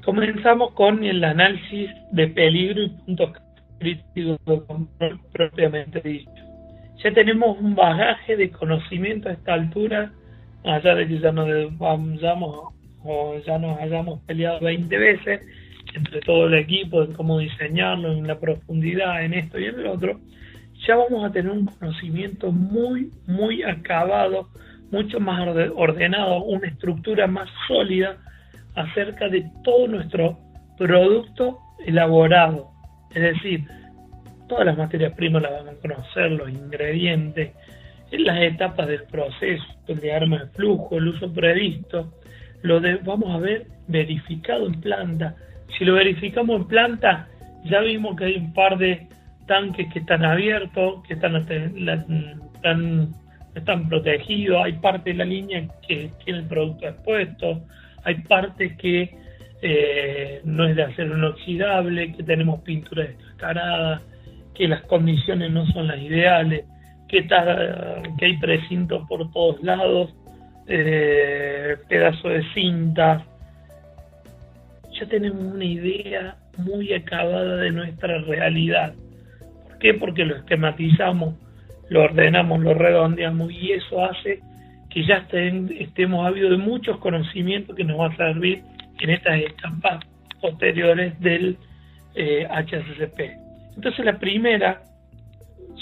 comenzamos con el análisis de peligro y puntos críticos de control propiamente dicho. Ya tenemos un bagaje de conocimiento a esta altura, más allá de que ya nos hayamos peleado 20 veces entre todo el equipo en cómo diseñarlo, en la profundidad, en esto y en el otro. Ya vamos a tener un conocimiento muy, muy acabado, mucho más ordenado, una estructura más sólida acerca de todo nuestro producto elaborado. Es decir, todas las materias primas las vamos a conocer, los ingredientes, las etapas del proceso, el diagrama de flujo, el uso previsto, vamos a ver verificado en planta. Si lo verificamos en planta, ya vimos que hay un par de tanques que están abiertos, que están protegidos, hay parte de la línea que tiene el producto expuesto, hay partes que no es de acero inoxidable, que tenemos pintura descascarada, que las condiciones no son las ideales, que hay precintos por todos lados, pedazos de cinta. Ya tenemos una idea muy acabada de nuestra realidad. ¿Por qué? Porque lo esquematizamos, lo ordenamos, lo redondeamos, y eso hace que ya estemos ávidos de muchos conocimientos que nos van a servir en estas etapas posteriores del HACCP. Entonces la primera,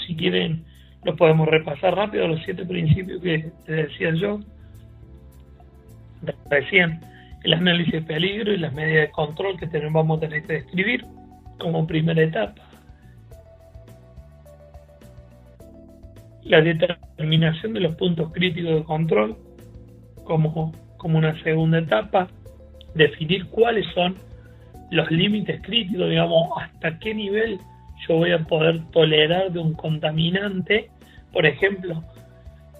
si quieren, lo podemos repasar rápido, los 7 principios que te decía yo recién. El análisis de peligro y las medidas de control que vamos a tener que describir como primera etapa. La determinación de los puntos críticos de control como como una segunda etapa, definir cuáles son los límites críticos, digamos, hasta qué nivel yo voy a poder tolerar de un contaminante. Por ejemplo,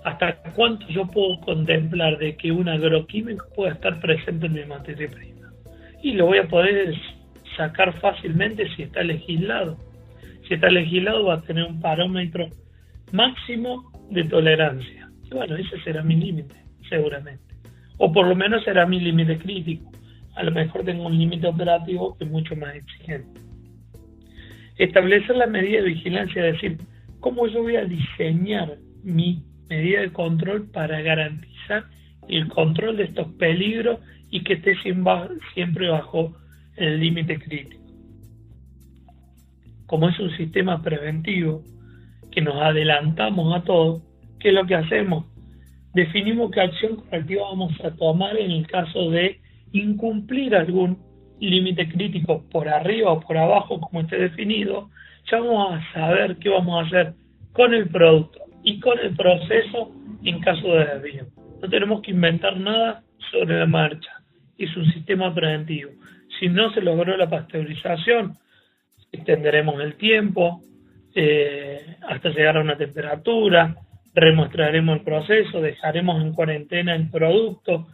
hasta cuánto yo puedo contemplar de que un agroquímico pueda estar presente en mi materia prima. Y lo voy a poder sacar fácilmente si está legislado. Si está legislado va a tener un parámetro máximo de tolerancia. Y bueno, ese será mi límite, seguramente. O por lo menos será mi límite crítico. A lo mejor tengo un límite operativo que es mucho más exigente. Establecer la medida de vigilancia, es decir, cómo yo voy a diseñar mi medida de control para garantizar el control de estos peligros y que esté siempre bajo el límite crítico. Como es un sistema preventivo, que nos adelantamos a todo, ¿qué es lo que hacemos? Definimos qué acción correctiva vamos a tomar en el caso de incumplir algún límite crítico por arriba o por abajo, como esté definido. Ya vamos a saber qué vamos a hacer con el producto y con el proceso en caso de desvío. No tenemos que inventar nada sobre la marcha. Es un sistema preventivo. Si no se logró la pasteurización, extenderemos el tiempo hasta llegar a una temperatura, remuestraremos el proceso, dejaremos en cuarentena el producto,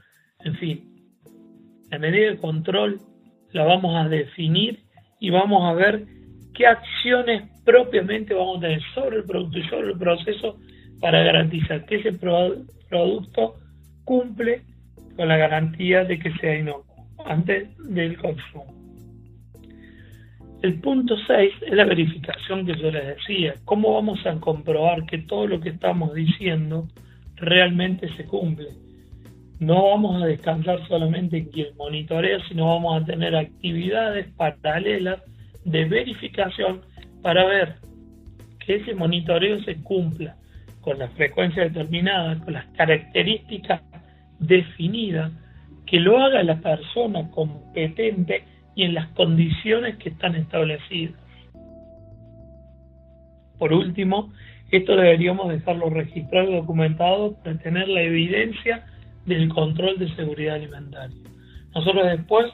en fin. La medida de control la vamos a definir y vamos a ver qué acciones propiamente vamos a tener sobre el producto y sobre el proceso para garantizar que ese producto cumple con la garantía de que sea inocuo antes del consumo. El punto 6 es la verificación que yo les decía. ¿Cómo vamos a comprobar que todo lo que estamos diciendo realmente se cumple? No vamos a descansar solamente en quien monitorea, sino vamos a tener actividades paralelas de verificación para ver que ese monitoreo se cumpla con la frecuencia determinada, con las características definidas, que lo haga la persona competente y en las condiciones que están establecidas. Por último, esto deberíamos dejarlo registrado y documentado para tener la evidencia del control de seguridad alimentaria. Nosotros después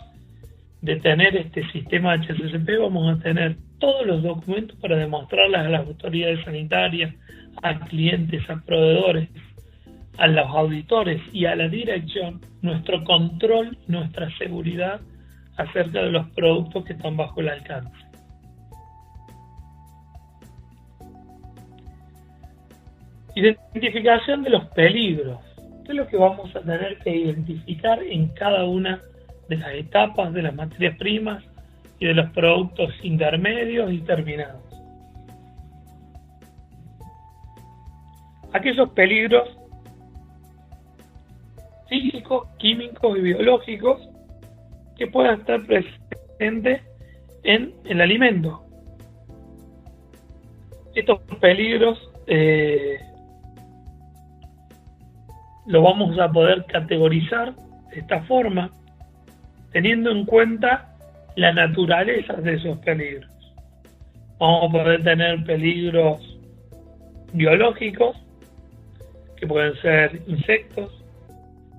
de tener este sistema HACCP vamos a tener todos los documentos para demostrarles a las autoridades sanitarias, a clientes, a proveedores, a los auditores y a la dirección nuestro control, nuestra seguridad acerca de los productos que están bajo el alcance. Identificación de los peligros. ¿Qué es lo que vamos a tener que identificar en cada una de las etapas de las materias primas y de los productos intermedios y terminados? Aquellos peligros físicos, químicos y biológicos que puedan estar presentes en el alimento. Estos peligros lo vamos a poder categorizar de esta forma, teniendo en cuenta la naturaleza de esos peligros. Vamos a poder tener peligros biológicos, que pueden ser insectos,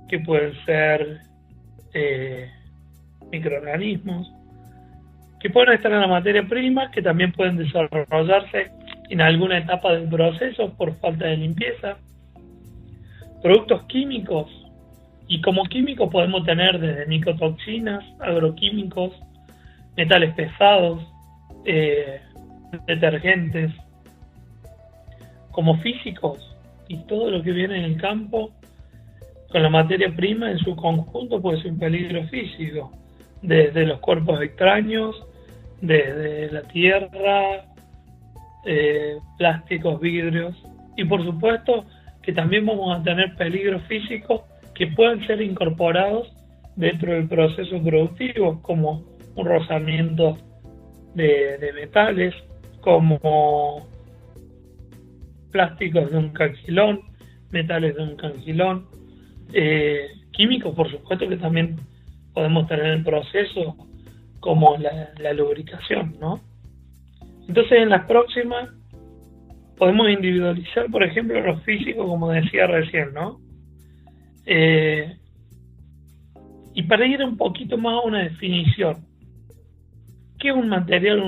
que pueden ser microorganismos, que pueden estar en la materia prima, que también pueden desarrollarse en alguna etapa del proceso por falta de limpieza. Productos químicos, y como químicos podemos tener desde micotoxinas, agroquímicos, metales pesados, detergentes. Como físicos, y todo lo que viene en el campo con la materia prima en su conjunto puede ser un peligro físico, desde los cuerpos extraños, desde la tierra, plásticos, vidrios, y por supuesto que también vamos a tener peligros físicos que pueden ser incorporados dentro del proceso productivo, como un rozamiento de metales, como plásticos de un cangilón, metales de un cangilón, químicos por supuesto que también podemos tener en el proceso, como la lubricación, ¿no? Entonces en las próximas podemos individualizar, por ejemplo, los físicos, como decía recién, ¿no? Y para ir un poquito más a una definición, ¿qué es un material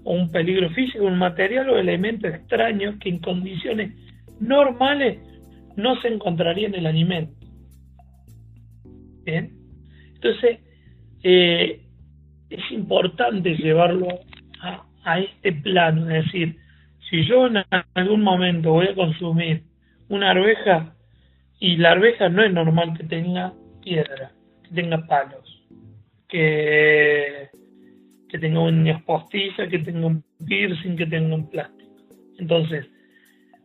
o un peligro físico? Un material o elemento extraño que en condiciones normales no se encontraría en el alimento. ¿Bien? Entonces, es importante llevarlo a este plano, es decir, si yo en algún momento voy a consumir una arveja, y la arveja no es normal que tenga piedra, que tenga palos, que, que tenga uñas postizas, que tenga un piercing, que tenga un plástico. Entonces,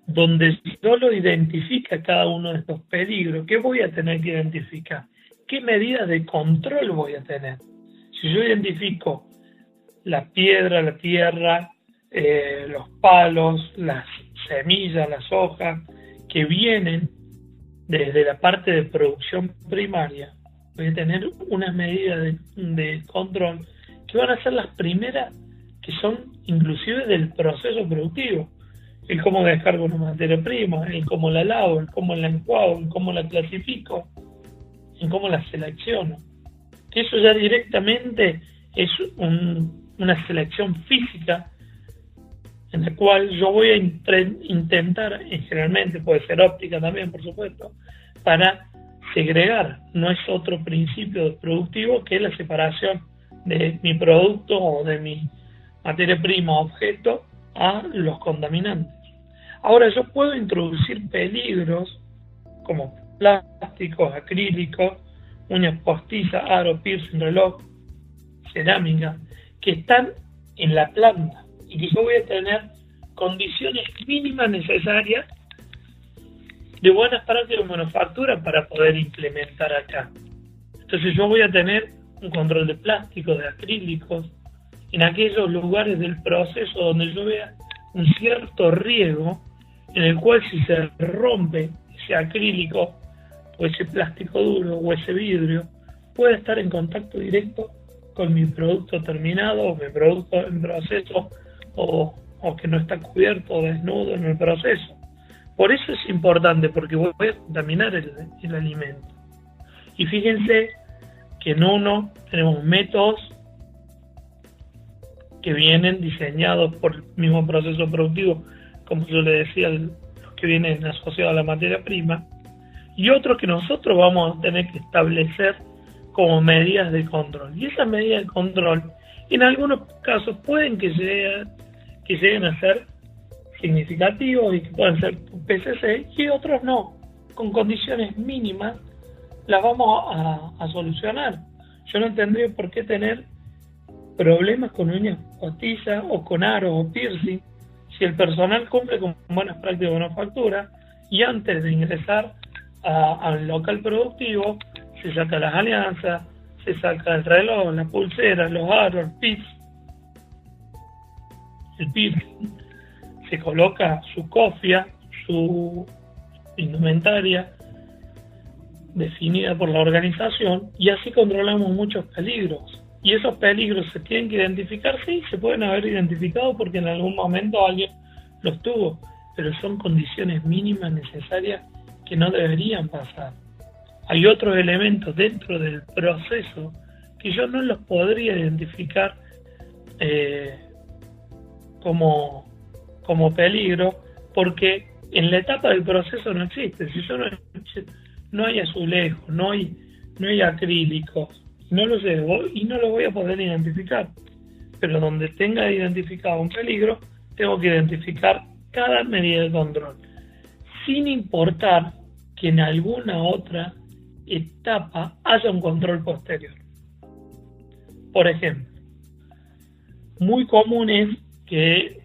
donde yo lo identifica cada uno de estos peligros, ¿qué voy a tener que identificar? ¿Qué medidas de control voy a tener? Si yo identifico la piedra, la tierra, los palos, las semillas, las hojas, que vienen desde la parte de producción primaria, voy a tener unas medidas de control que van a ser las primeras que son inclusive del proceso productivo. El cómo descargo una materia prima, el cómo la lavo, el cómo la enjuago, el cómo la clasifico, el cómo la selecciono. Eso ya directamente es una selección física en la cual yo voy a intentar, generalmente puede ser óptica también, por supuesto, para segregar. No es otro principio productivo que la separación de mi producto o de mi materia prima objeto a los contaminantes. Ahora, yo puedo introducir peligros como plásticos, acrílicos, uñas postizas, aro, piercing, reloj, cerámica, que están en la planta y que yo voy a tener condiciones mínimas necesarias de buenas prácticas de manufactura para poder implementar acá. Entonces yo voy a tener un control de plásticos, de acrílicos, en aquellos lugares del proceso donde yo vea un cierto riesgo, en el cual si se rompe ese acrílico o ese plástico duro o ese vidrio, puede estar en contacto directo con mi producto terminado o mi producto en proceso o que no está cubierto o desnudo en el proceso. Por eso es importante, porque voy a contaminar el alimento. Y fíjense que en uno tenemos métodos que vienen diseñados por el mismo proceso productivo, como yo le decía, los que vienen asociados a la materia prima, y otros que nosotros vamos a tener que establecer como medidas de control. Y esas medidas de control, en algunos casos, pueden que lleguen a ser significativos y que puedan ser PCC, y otros no. Con condiciones mínimas las vamos a solucionar. Yo no tendría por qué tener problemas con uñas postizas o con aros o piercing si el personal cumple con buenas prácticas de manufactura y antes de ingresar al local productivo se saca las alianzas, se saca el reloj, la pulsera, los aros, el piercing, se coloca su cofia, su indumentaria definida por la organización, y así controlamos muchos peligros. Y esos peligros se tienen que identificar, sí, se pueden haber identificado porque en algún momento alguien los tuvo, pero son condiciones mínimas necesarias que no deberían pasar. Hay otros elementos dentro del proceso que yo no los podría identificar como peligro, porque en la etapa del proceso no existe. Si yo no hay azulejos, no hay acrílicos, no los llevo y no los voy a poder identificar. Pero donde tenga identificado un peligro, tengo que identificar cada medida de control, sin importar que en alguna otra etapa haya un control posterior. Por ejemplo, muy común es que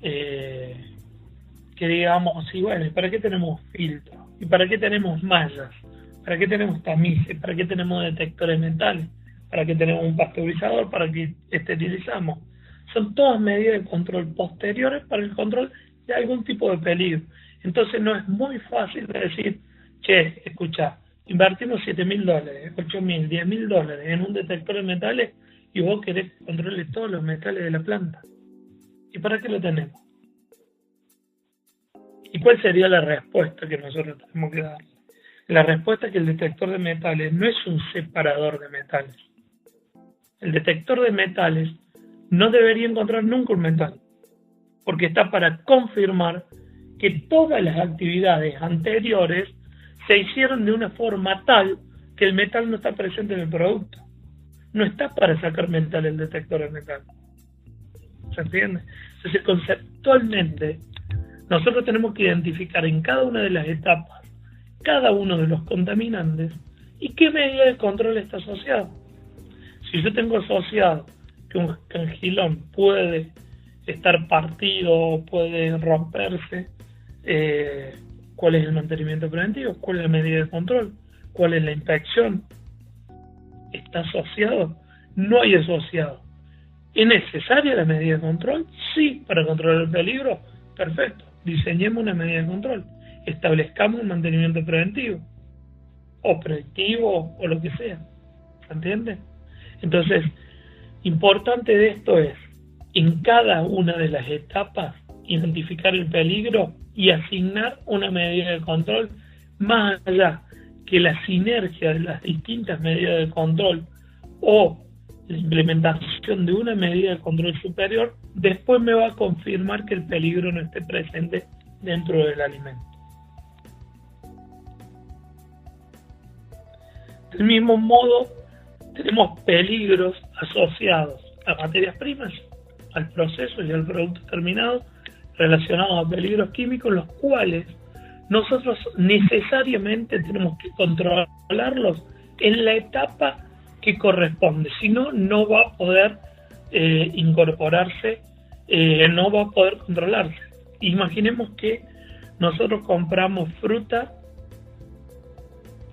digamos, sí, bueno, ¿y para qué tenemos filtros? ¿Y para qué tenemos mallas? ¿Para qué tenemos tamices? ¿Para qué tenemos detectores de metales? ¿Para qué tenemos un pasteurizador? ¿Para qué esterilizamos? Son todas medidas de control posteriores para el control de algún tipo de peligro. Entonces no es muy fácil de decir, che, escucha, invertimos $7.000, $8.000, $10.000 en un detector de metales y vos querés que controle todos los metales de la planta. ¿Y para qué lo tenemos? ¿Y cuál sería la respuesta que nosotros tenemos que dar? La respuesta es que el detector de metales no es un separador de metales. El detector de metales no debería encontrar nunca un metal, porque está para confirmar que todas las actividades anteriores se hicieron de una forma tal que el metal no está presente en el producto. No está para sacar metal el detector de metal. ¿Se entiende? Entonces, conceptualmente, nosotros tenemos que identificar en cada una de las etapas cada uno de los contaminantes y qué medida de control está asociado. Si yo tengo asociado que un cangilón puede estar partido, puede romperse, ¿cuál es el mantenimiento preventivo? ¿Cuál es la medida de control? ¿Cuál es la inspección? ¿Está asociado? No hay asociado. ¿Es necesaria la medida de control? Sí, para controlar el peligro. Perfecto. Diseñemos una medida de control. Establezcamos un mantenimiento preventivo o predictivo o lo que sea. ¿Se entiende? Entonces, importante de esto es, en cada una de las etapas, identificar el peligro y asignar una medida de control, más allá que la sinergia de las distintas medidas de control o la implementación de una medida de control superior, después me va a confirmar que el peligro no esté presente dentro del alimento. Del mismo modo, tenemos peligros asociados a materias primas, al proceso y al producto terminado, relacionados a peligros químicos, los cuales nosotros necesariamente tenemos que controlarlos en la etapa que corresponde, si no, no va a poder incorporarse, no va a poder controlarse. Imaginemos que nosotros compramos fruta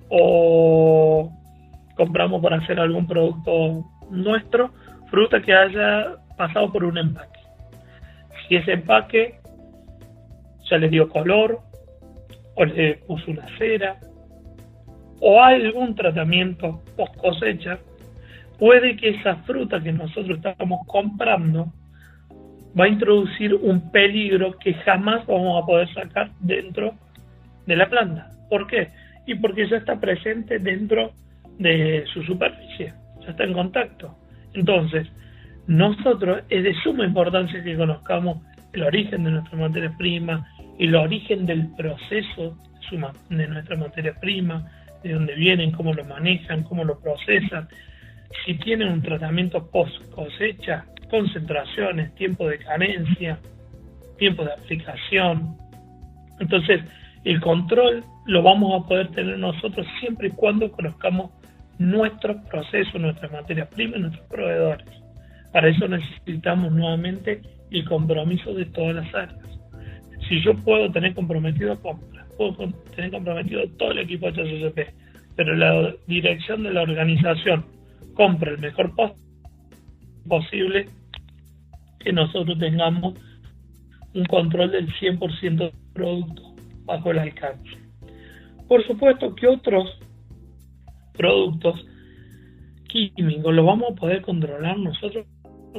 o compramos para hacer algún producto nuestro, fruta que haya pasado por un empaque. Si ese empaque ya le dio color, o le puso una cera, o algún tratamiento post cosecha, puede que esa fruta que nosotros estamos comprando va a introducir un peligro que jamás vamos a poder sacar dentro de la planta. ¿Por qué? Y porque ya está presente dentro de su superficie, ya está en contacto. Entonces, nosotros es de suma importancia que conozcamos el origen de nuestra materia prima, el origen del proceso de nuestra materia prima, de dónde vienen, cómo lo manejan, cómo lo procesan, si tienen un tratamiento post cosecha, concentraciones, tiempo de carencia, tiempo de aplicación. Entonces, el control lo vamos a poder tener nosotros siempre y cuando conozcamos nuestros procesos, nuestras materias primas, nuestros proveedores. Para eso necesitamos nuevamente el compromiso de todas las áreas. Si yo puedo tener comprometido a compra, puedo tener comprometido todo el equipo HACCP, pero la dirección de la organización compra el mejor posible, que nosotros tengamos un control del 100% del producto bajo el alcance. Por supuesto que otros productos químicos los vamos a poder controlar nosotros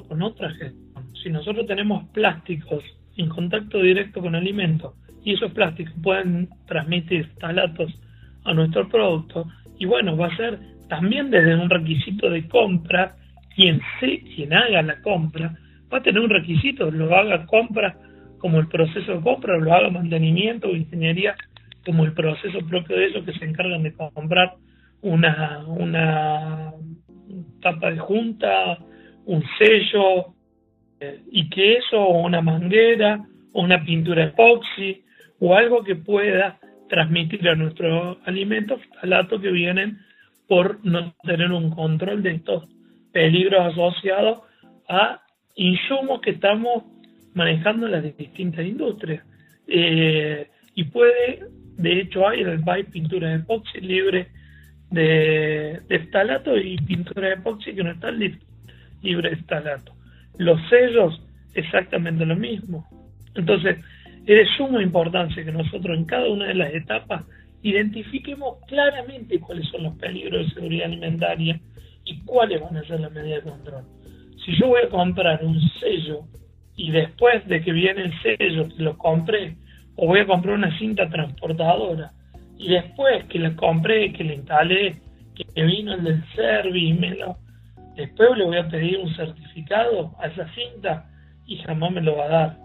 con otra gestión. Si nosotros tenemos plásticos en contacto directo con alimentos y esos plásticos pueden transmitir ftalatos a nuestro producto, y bueno, va a ser también desde un requisito de compra, quien haga la compra va a tener un requisito, lo haga compra como el proceso de compra, lo haga mantenimiento o ingeniería como el proceso propio de ellos, que se encargan de comprar una tapa de junta, un sello, y que eso, o una manguera, o una pintura epoxi, o algo que pueda transmitir a nuestros alimentos ftalatos que vienen por no tener un control de estos peligros asociados a insumos que estamos manejando en las distintas industrias. Y puede, de hecho hay en el país pinturas epoxi libre de ftalato y pinturas epoxi que no están libres de ftalato. Los sellos, exactamente lo mismo. Entonces, es de suma importancia que nosotros en cada una de las etapas identifiquemos claramente cuáles son los peligros de seguridad alimentaria y cuáles van a ser las medidas de control. Si yo voy a comprar un sello y después de que viene el sello que lo compré, o voy a comprar una cinta transportadora y después que la compré, que la instalé, que vino el del service, después le voy a pedir un certificado a esa cinta y jamás me lo va a dar.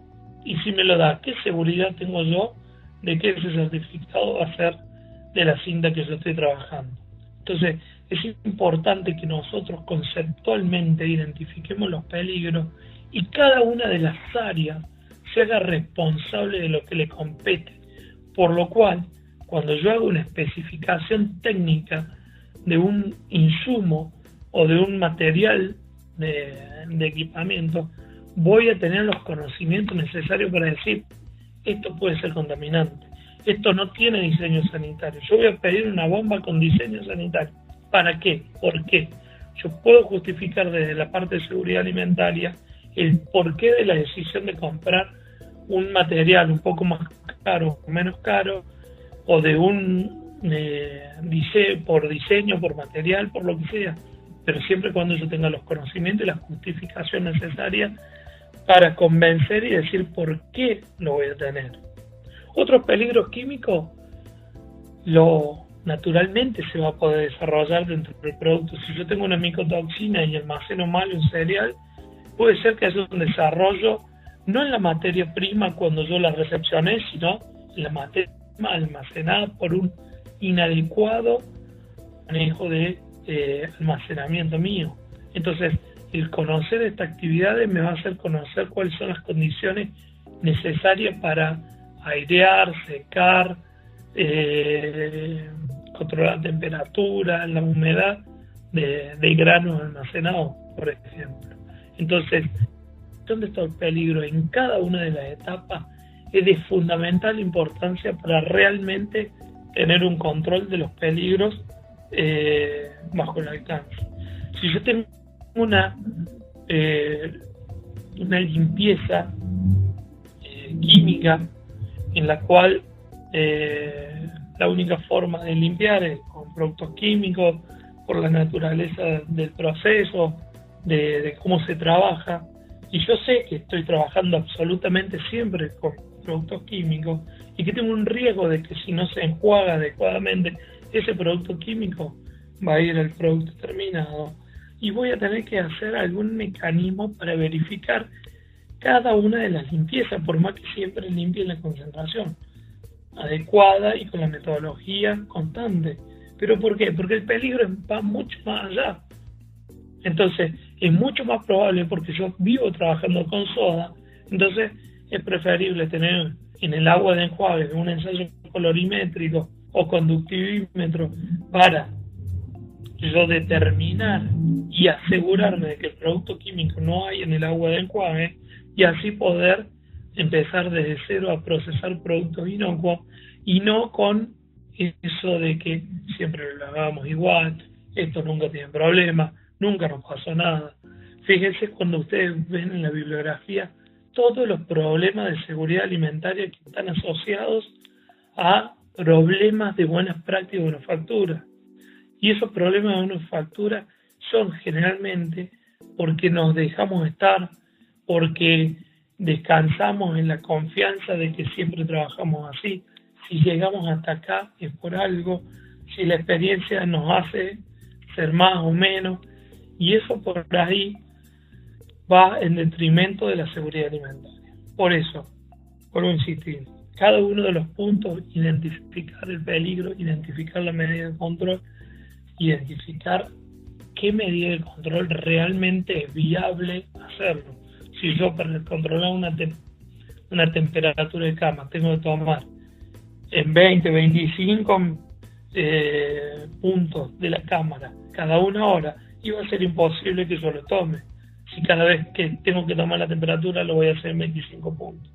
Y si me lo da, ¿qué seguridad tengo yo de que ese certificado va a ser de la cinta que yo estoy trabajando? Entonces, es importante que nosotros conceptualmente identifiquemos los peligros y cada una de las áreas se haga responsable de lo que le compete. Por lo cual, cuando yo hago una especificación técnica de un insumo o de un material de equipamiento, voy a tener los conocimientos necesarios para decir, esto puede ser contaminante, esto no tiene diseño sanitario, yo voy a pedir una bomba con diseño sanitario. ¿Para qué? ¿Por qué? Yo puedo justificar desde la parte de seguridad alimentaria el porqué de la decisión de comprar un material un poco más caro o menos caro, o de un por diseño, por material, por lo que sea, pero siempre cuando yo tenga los conocimientos y la justificación necesaria para convencer y decir por qué lo voy a tener. Otros peligros químicos, naturalmente se va a poder desarrollar dentro del producto. Si yo tengo una micotoxina y almaceno mal un cereal, puede ser que haya un desarrollo no en la materia prima cuando yo la recepcioné, sino en la materia prima almacenada por un inadecuado manejo de almacenamiento mío. Entonces, el conocer estas actividades me va a hacer conocer cuáles son las condiciones necesarias para airear, secar, controlar la temperatura, la humedad de granos almacenados, por ejemplo. Entonces, ¿dónde está el peligro? En cada una de las etapas es de fundamental importancia para realmente tener un control de los peligros bajo el alcance. Si yo tengo una limpieza química en la cual la única forma de limpiar es con productos químicos, por la naturaleza del proceso, de cómo se trabaja, y yo sé que estoy trabajando absolutamente siempre con productos químicos y que tengo un riesgo de que si no se enjuaga adecuadamente ese producto químico va a ir al producto terminado, y voy a tener que hacer algún mecanismo para verificar cada una de las limpiezas, por más que siempre limpie la concentración adecuada y con la metodología constante. ¿Pero por qué? Porque el peligro va mucho más allá. Entonces, es mucho más probable, porque yo vivo trabajando con soda, entonces es preferible tener en el agua de enjuague un ensayo colorimétrico o conductivímetro para yo determinar y asegurarme de que el producto químico no hay en el agua de enjuague, y así poder empezar desde cero a procesar productos inocuos, y no con eso de que siempre lo hagamos igual, esto nunca tiene problema, nunca nos pasó nada. Fíjense cuando ustedes ven en la bibliografía todos los problemas de seguridad alimentaria que están asociados a problemas de buenas prácticas de manufactura. Y esos problemas de manufactura son generalmente porque nos dejamos estar, porque descansamos en la confianza de que siempre trabajamos así. Si llegamos hasta acá es por algo, si la experiencia nos hace ser más o menos, y eso por ahí va en detrimento de la seguridad alimentaria. Por eso, vuelvo a insistir, cada uno de los puntos, identificar el peligro, identificar la medida de control, identificar qué medida de control realmente es viable hacerlo. Si yo para controlar una temperatura de cama tengo que tomar en 20, 25 puntos de la cámara cada una hora, y va a ser imposible que yo lo tome. Si cada vez que tengo que tomar la temperatura lo voy a hacer en 25 puntos,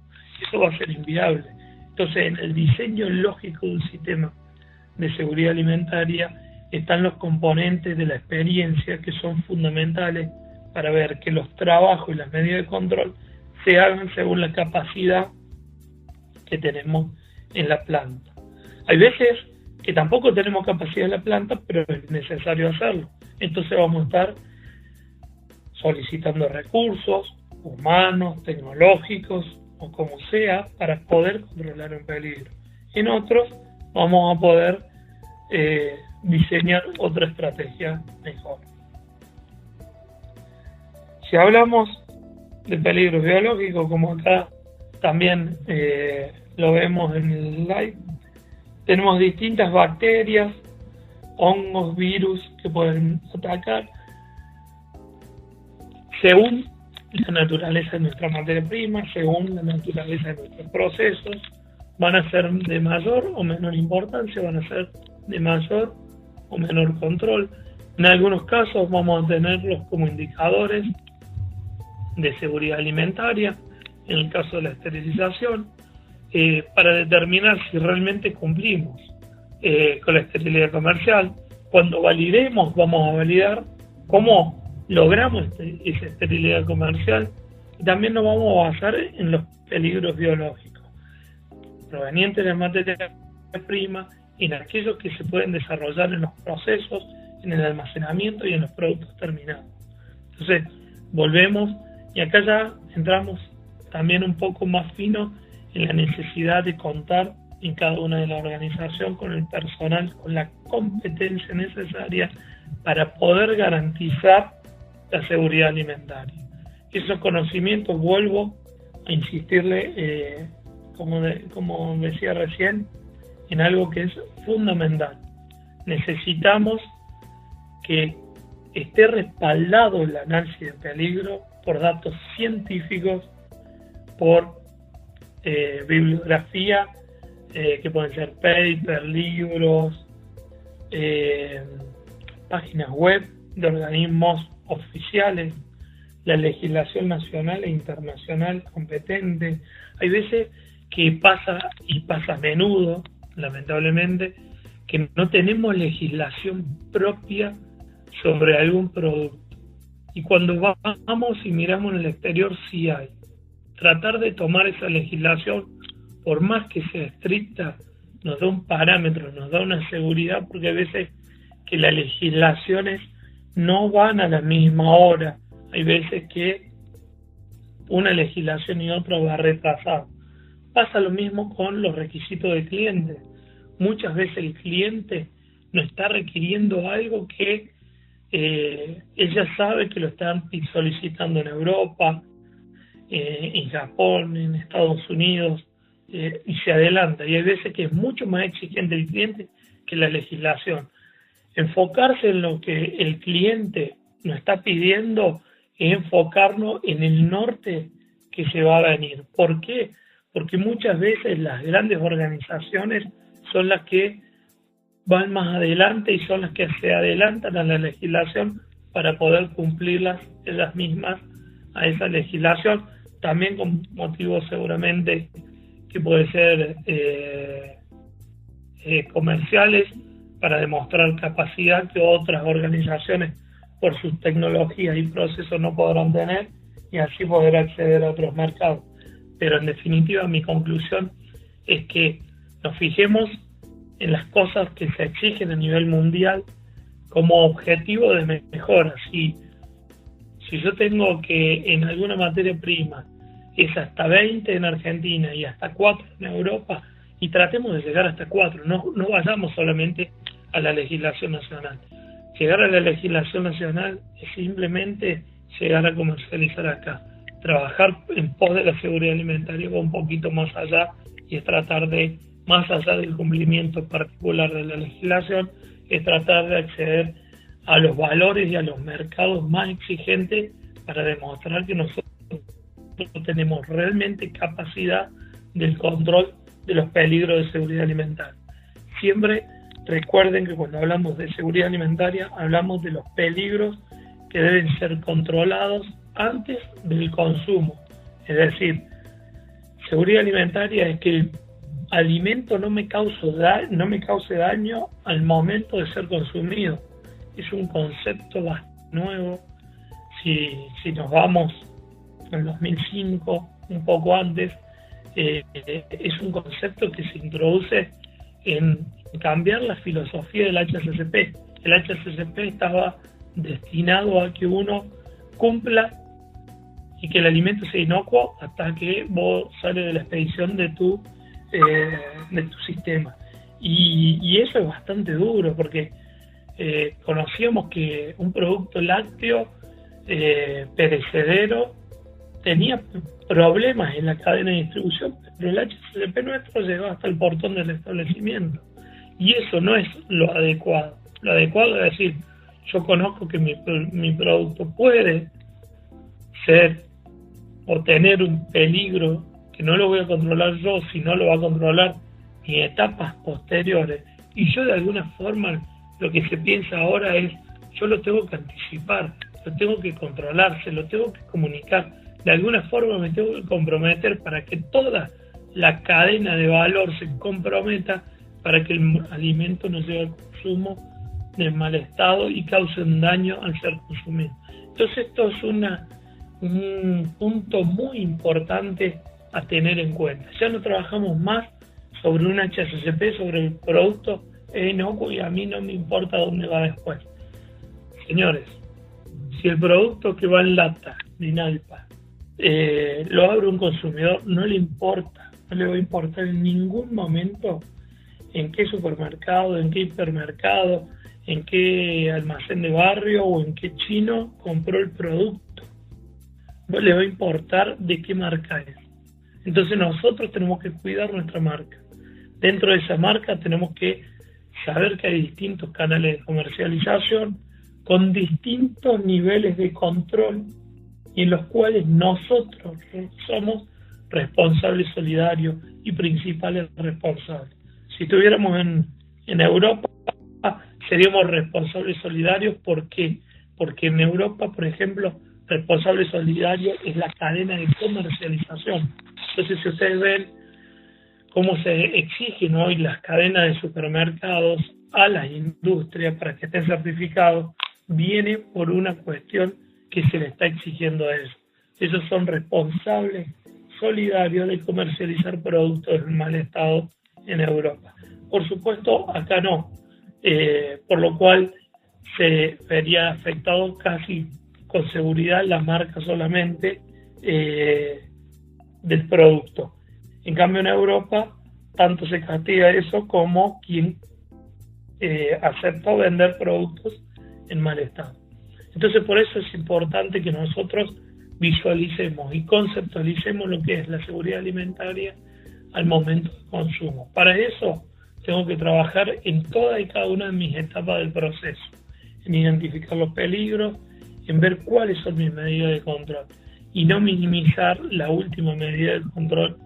eso va a ser inviable. Entonces, en el diseño lógico de un sistema de seguridad alimentaria están los componentes de la experiencia que son fundamentales para ver que los trabajos y las medidas de control se hagan según la capacidad que tenemos en la planta. Hay veces que tampoco tenemos capacidad en la planta, pero es necesario hacerlo. Entonces vamos a estar solicitando recursos humanos, tecnológicos o como sea para poder controlar un peligro. En otros vamos a poder diseñar otra estrategia mejor. Si hablamos de peligros biológicos, como acá también lo vemos en el slide, tenemos distintas bacterias, hongos, virus que pueden atacar según la naturaleza de nuestra materia prima, según la naturaleza de nuestros procesos. Van a ser de mayor o menor importancia, van a ser de mayor o menor control. En algunos casos vamos a tenerlos como indicadores de seguridad alimentaria, en el caso de la esterilización, para determinar si realmente cumplimos con la esterilidad comercial. Cuando validemos, vamos a validar cómo logramos esa esterilidad comercial, y también nos vamos a basar en los peligros biológicos provenientes de materia prima y en aquellos que se pueden desarrollar en los procesos, en el almacenamiento y en los productos terminados. Entonces, volvemos y acá ya entramos también un poco más fino en la necesidad de contar en cada una de las organizaciones con el personal, con la competencia necesaria para poder garantizar la seguridad alimentaria. Esos conocimientos, vuelvo a insistirle, como decía recién, en algo que es fundamental. Necesitamos que esté respaldado el análisis de peligro por datos científicos, por bibliografía, que pueden ser papers, libros, páginas web de organismos oficiales, la legislación nacional e internacional competente. Hay veces que pasa, y pasa a menudo, lamentablemente, que no tenemos legislación propia sobre algún producto. Y cuando vamos y miramos en el exterior, sí hay. Tratar de tomar esa legislación, por más que sea estricta, nos da un parámetro, nos da una seguridad, porque hay veces que las legislaciones no van a la misma hora. Hay veces que una legislación y otra va retrasada. Pasa lo mismo con los requisitos del cliente. Muchas veces el cliente no está requiriendo algo que ella sabe que lo están solicitando en Europa, en Japón, en Estados Unidos, y se adelanta. Y hay veces que es mucho más exigente el cliente que la legislación. Enfocarse en lo que el cliente nos está pidiendo es enfocarnos en el norte que se va a venir. ¿Por qué? Porque muchas veces las grandes organizaciones son las que van más adelante y son las que se adelantan a la legislación para poder cumplirlas ellas mismas a esa legislación, también con motivos seguramente que puede ser comerciales, para demostrar capacidad que otras organizaciones por sus tecnologías y procesos no podrán tener, y así poder acceder a otros mercados. Pero en definitiva mi conclusión es que nos fijemos en las cosas que se exigen a nivel mundial como objetivo de mejora. Si yo tengo que en alguna materia prima es hasta 20 en Argentina y hasta 4 en Europa, y tratemos de llegar hasta 4, no vayamos solamente a la legislación nacional. Llegar a la legislación nacional es simplemente llegar a comercializar acá. Trabajar en pos de la seguridad alimentaria va un poquito más allá, y es tratar de, más allá del cumplimiento particular de la legislación, es tratar de acceder a los valores y a los mercados más exigentes para demostrar que nosotros tenemos realmente capacidad del control de los peligros de seguridad alimentaria. Siempre recuerden que cuando hablamos de seguridad alimentaria hablamos de los peligros que deben ser controlados antes del consumo. Es decir, seguridad alimentaria es que el alimento no me cause daño al momento de ser consumido. Es un concepto bastante nuevo. Si nos vamos en 2005, un poco antes, es un concepto que se introduce en cambiar la filosofía del HACCP. El HACCP estaba destinado a que uno cumpla y que el alimento sea inocuo hasta que vos sales de la expedición de tu sistema. Y eso es bastante duro porque conocíamos que un producto lácteo perecedero tenía problemas en la cadena de distribución, pero el HACCP nuestro llegó hasta el portón del establecimiento. Y eso no es lo adecuado. Lo adecuado es decir, yo conozco que mi producto puede ser o tener un peligro que no lo voy a controlar yo, sino lo va a controlar en etapas posteriores. Y yo de alguna forma lo que se piensa ahora es, yo lo tengo que anticipar, lo tengo que controlar, se lo tengo que comunicar. De alguna forma me tengo que comprometer para que toda la cadena de valor se comprometa para que el alimento no llegue al consumo en mal estado y cause un daño al ser consumido. Entonces esto es un punto muy importante a tener en cuenta. Ya no trabajamos más sobre un HACCP, sobre el producto inocuo, y a mí no me importa dónde va después. Señores, si el producto que va en lata de Inalpa lo abre un consumidor, no le importa, no le va a importar en ningún momento en qué supermercado, en qué hipermercado, en qué almacén de barrio o en qué chino compró el producto. No le va a importar de qué marca es. Entonces nosotros tenemos que cuidar nuestra marca. Dentro de esa marca tenemos que saber que hay distintos canales de comercialización con distintos niveles de control y en los cuales nosotros somos responsables solidarios y principales responsables. Si estuviéramos en Europa, seríamos responsables solidarios. ¿Por qué? Porque en Europa, por ejemplo, responsable solidario es la cadena de comercialización. Entonces, si ustedes ven cómo se exigen hoy las cadenas de supermercados a la industria para que estén certificados, viene por una cuestión que se le está exigiendo a ellos. Ellos son responsables solidarios de comercializar productos en mal estado en Europa. Por supuesto, acá no, por lo cual se vería afectado casi con seguridad la marca solamente del producto. En cambio, en Europa, tanto se castiga eso como quien aceptó vender productos en mal estado. Entonces, por eso es importante que nosotros visualicemos y conceptualicemos lo que es la seguridad alimentaria al momento de consumo. Para eso, tengo que trabajar en toda y cada una de mis etapas del proceso, en identificar los peligros, en ver cuáles son mis medidas de control y no minimizar la última medida de control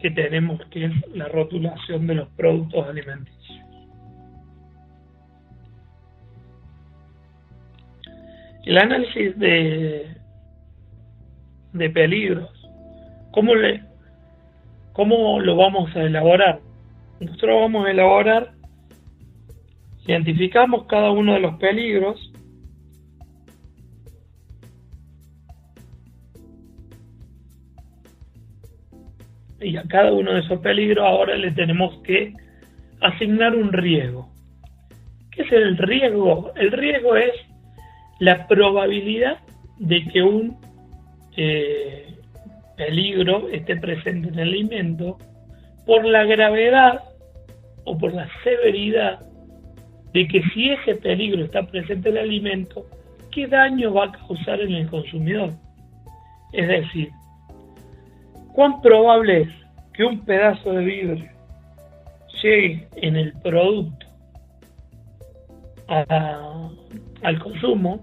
que tenemos, que es la rotulación de los productos alimenticios. El análisis de peligros, ¿cómo lo vamos a elaborar? Nosotros vamos a elaborar, identificamos cada uno de los peligros, y a cada uno de esos peligros ahora le tenemos que asignar un riesgo. ¿Qué es el riesgo? El riesgo es la probabilidad de que un peligro esté presente en el alimento por la gravedad o por la severidad de que si ese peligro está presente en el alimento, ¿qué daño va a causar en el consumidor? Es decir, ¿cuán probable es que un pedazo de vidrio llegue en el producto al consumo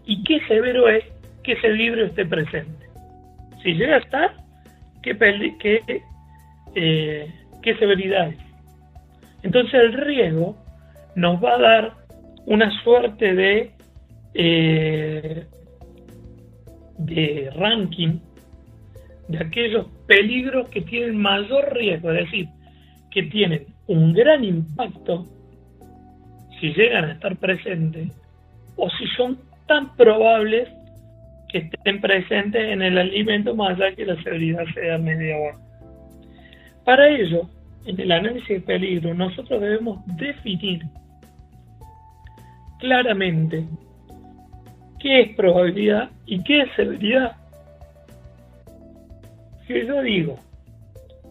y qué severo es que ese vidrio esté presente? Si llega a estar, ¿qué severidad es? Entonces el riesgo nos va a dar una suerte de ranking de aquellos peligros que tienen mayor riesgo, es decir, que tienen un gran impacto si llegan a estar presentes o si son tan probables que estén presentes en el alimento, más allá que la severidad sea media baja. Para ello, en el análisis de peligro, nosotros debemos definir claramente qué es probabilidad y qué es severidad. Si yo digo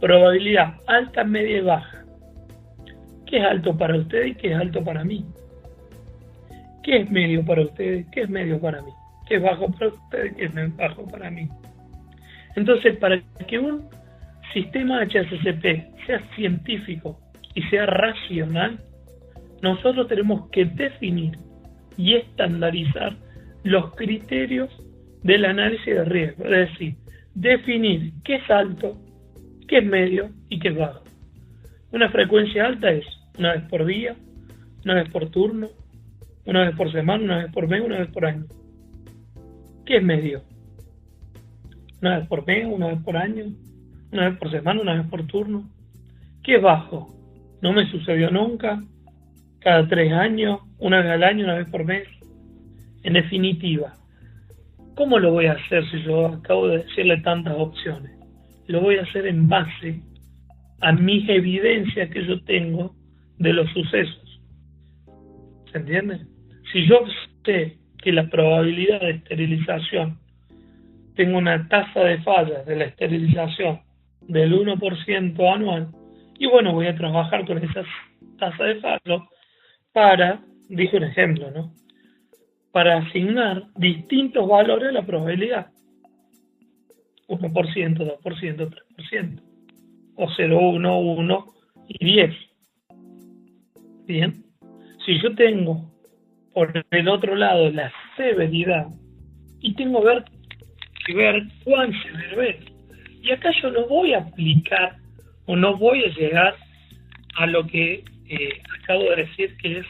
probabilidad alta, media y baja, ¿Qué es alto para usted y qué es alto para mí? ¿Qué es medio para usted y qué es medio para mí? ¿Qué es bajo para usted y qué es bajo para mí? Entonces, para que un sistema HACCP sea científico y sea racional, nosotros tenemos que definir y estandarizar los criterios del análisis de riesgo. Es decir, definir qué es alto, qué es medio y qué es bajo. Una frecuencia alta es una vez por día, una vez por turno, una vez por semana, una vez por mes, una vez por año. ¿Qué es medio? Una vez por mes, una vez por año, una vez por semana, una vez por turno. ¿Qué es bajo? No me sucedió nunca, cada 3 años, una vez al año, una vez por mes. En definitiva, ¿cómo lo voy a hacer si yo acabo de decirle tantas opciones? Lo voy a hacer en base a mis evidencias que yo tengo de los sucesos. ¿Se entiende? Si yo sé que la probabilidad de esterilización, tengo una tasa de fallas de la esterilización del 1% anual, y bueno, voy a trabajar con esa tasa de fallo para, dije un ejemplo, ¿no? Para asignar distintos valores a la probabilidad. 1%, 2%, 3%. O 0, 1, 1 y 10. Bien. Si yo tengo por el otro lado la severidad y tengo que ver cuán severo es. Y acá yo no voy a aplicar o no voy a llegar a lo que acabo de decir, que es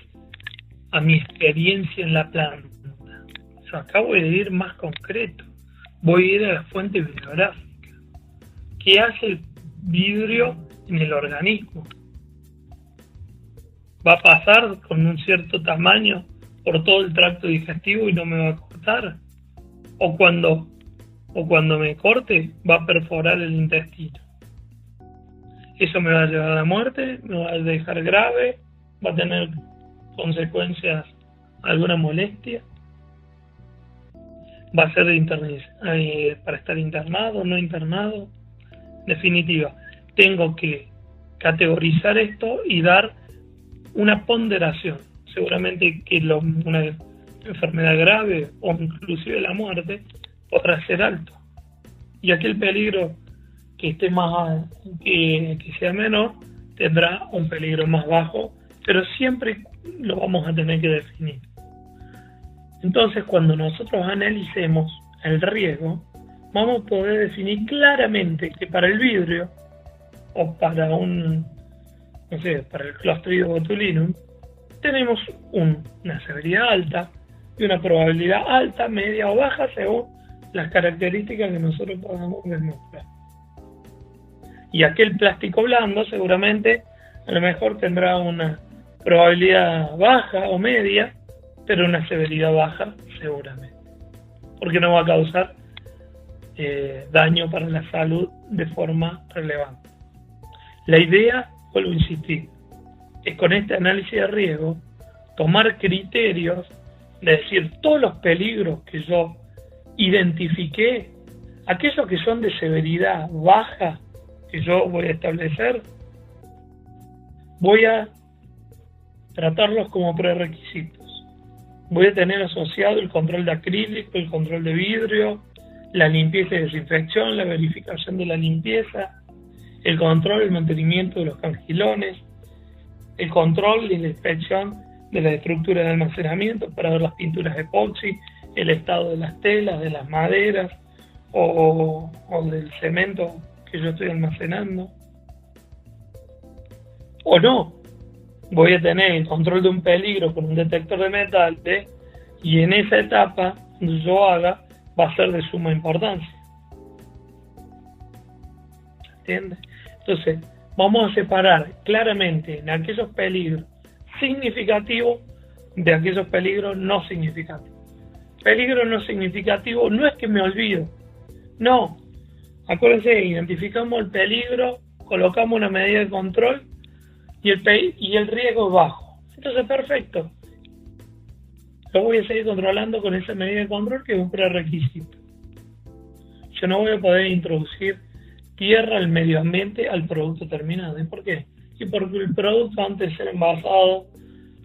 a mi experiencia en la planta. Yo acá voy a ir más concreto. Voy a ir a la fuente bibliográfica. ¿Qué hace el vidrio en el organismo? ¿Va a pasar con un cierto tamaño por todo el tracto digestivo y no me va a cortar? ¿O cuando me corte va a perforar el intestino? ¿Eso me va a llevar a la muerte? ¿Me va a dejar grave? ¿Va a tener consecuencias, alguna molestia? ¿Va a ser para estar internado, no internado? En definitiva, tengo que categorizar esto y dar una ponderación. Seguramente que una enfermedad grave o inclusive la muerte podrá ser alto. Y aquel peligro que esté que sea menor, tendrá un peligro más bajo, pero siempre lo vamos a tener que definir. Entonces, cuando nosotros analicemos el riesgo, vamos a poder definir claramente que para el vidrio o para para el Clostridium botulinum, tenemos una severidad alta y una probabilidad alta, media o baja según las características que nosotros podamos demostrar. Y aquel plástico blando seguramente a lo mejor tendrá una probabilidad baja o media, pero una severidad baja seguramente, porque no va a causar daño para la salud de forma relevante. La idea, vuelvo a insistir, es con este análisis de riesgo tomar criterios, de decir todos los peligros que yo identifiqué, aquellos que son de severidad baja que yo voy a establecer, voy a tratarlos como prerequisitos. Voy a tener asociado el control de acrílico, el control de vidrio, la limpieza y desinfección, la verificación de la limpieza, el control y el mantenimiento de los cangilones, el control y la inspección de la estructura de almacenamiento para ver las pinturas epoxi, el estado de las telas, de las maderas o del cemento que yo estoy almacenando. O no, voy a tener el control de un peligro con un detector de metales y en esa etapa, cuando yo haga, va a ser de suma importancia. ¿Entiendes? Entonces, vamos a separar claramente en aquellos peligros significativos de aquellos peligros no significativos. Peligro no significativo no es que me olvido. No. Acuérdense, identificamos el peligro, colocamos una medida de control y el riesgo es bajo. Entonces, perfecto. Lo voy a seguir controlando con esa medida de control, que es un prerequisito. Yo no voy a poder introducir tierra al medio ambiente al producto terminado. ¿Y por qué? y porque el producto antes de ser envasado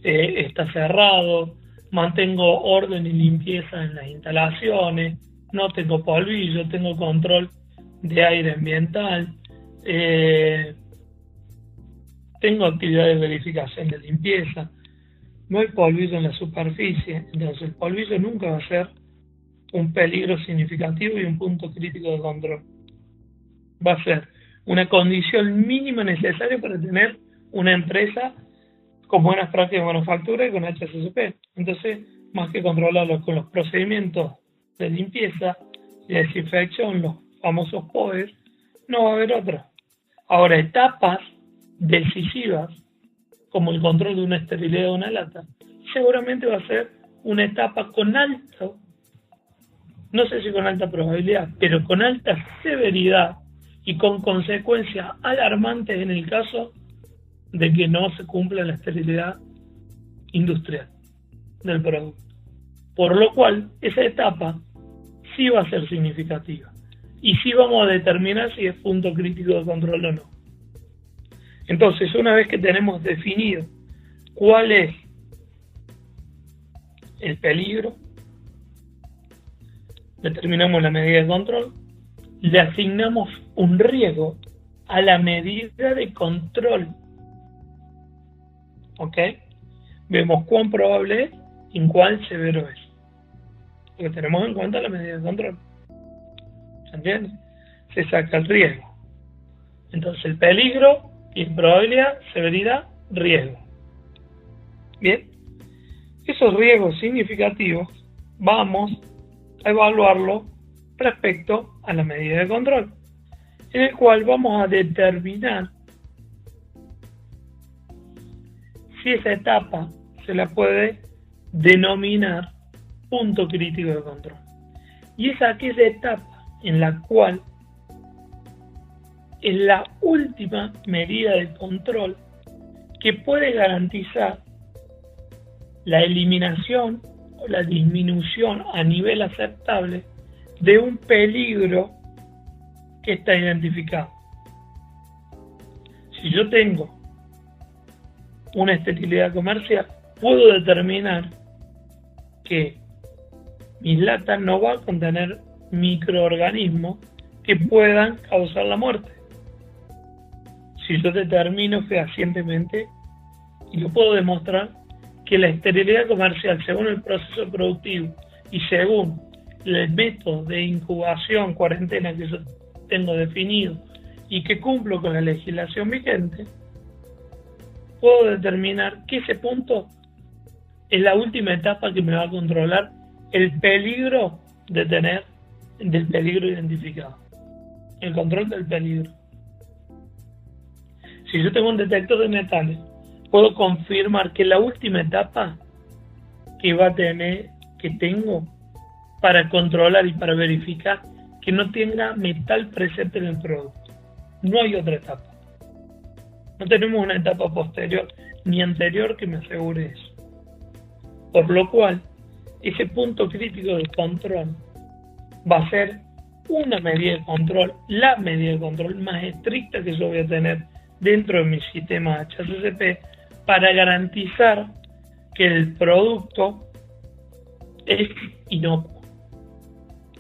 está cerrado, mantengo orden y limpieza en las instalaciones, no tengo polvillo, tengo control de aire ambiental, tengo actividades de verificación de limpieza, no hay polvillo en la superficie, entonces el polvillo nunca va a ser un peligro significativo y un punto crítico de control. Va a ser una condición mínima necesaria para tener una empresa con buenas prácticas de manufactura y con HACCP. Entonces, más que controlarlo con los procedimientos de limpieza y desinfección, los famosos POEs, no va a haber otra. Ahora, etapas decisivas, como el control de una esterilidad de una lata, seguramente va a ser una etapa con alto, no sé si con alta probabilidad, pero con alta severidad y con consecuencias alarmantes en el caso de que no se cumpla la esterilidad industrial del producto. Por lo cual, esa etapa sí va a ser significativa y sí vamos a determinar si es punto crítico de control o no. Entonces, una vez que tenemos definido cuál es el peligro, determinamos la medida de control, le asignamos un riesgo a la medida de control. ¿Ok? Vemos cuán probable es y cuán severo es. Porque tenemos en cuenta la medida de control. ¿Se entiende? Se saca el riesgo. Entonces el peligro, improbabilidad, severidad, riesgo. Bien. Esos riesgos significativos vamos a evaluarlo respecto a la medida de control, en el cual vamos a determinar si esa etapa se la puede denominar punto crítico de control. Y es aquella etapa en la cual es la última medida de control que puede garantizar la eliminación o la disminución a nivel aceptable de un peligro que está identificado. Si yo tengo una esterilidad comercial, puedo determinar que mi lata no va a contener microorganismos que puedan causar la muerte. Si yo determino fehacientemente, y lo puedo demostrar, que la esterilidad comercial, según el proceso productivo y según el método de incubación, cuarentena que yo tengo definido y que cumplo con la legislación vigente, puedo determinar que ese punto es la última etapa que me va a controlar el peligro de tener, del peligro identificado, el control del peligro. Si yo tengo un detector de metales, puedo confirmar que la última etapa que va a tener, que tengo para controlar y para verificar que no tenga metal presente en el producto. No hay otra etapa. No tenemos una etapa posterior ni anterior que me asegure eso. Por lo cual, ese punto crítico de control va a ser una medida de control, la medida de control más estricta que yo voy a tener dentro de mi sistema HACCP para garantizar que el producto es inocuo.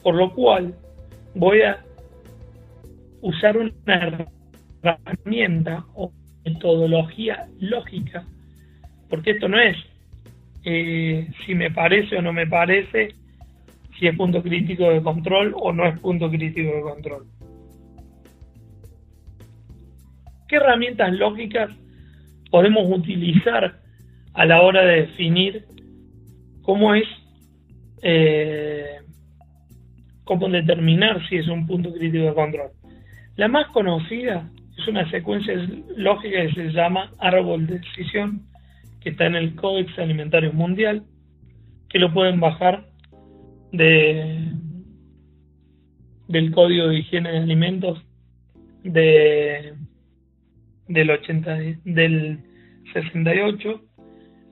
Por lo cual, voy a usar una herramienta o metodología lógica, porque esto no es si me parece o no me parece, si es punto crítico de control o no es punto crítico de control. ¿Qué herramientas lógicas podemos utilizar a la hora de definir cómo es, cómo determinar si es un punto crítico de control? La más conocida es una secuencia lógica que se llama árbol de decisión, que está en el Códex Alimentario Mundial, que lo pueden bajar del Código de Higiene de Alimentos del 68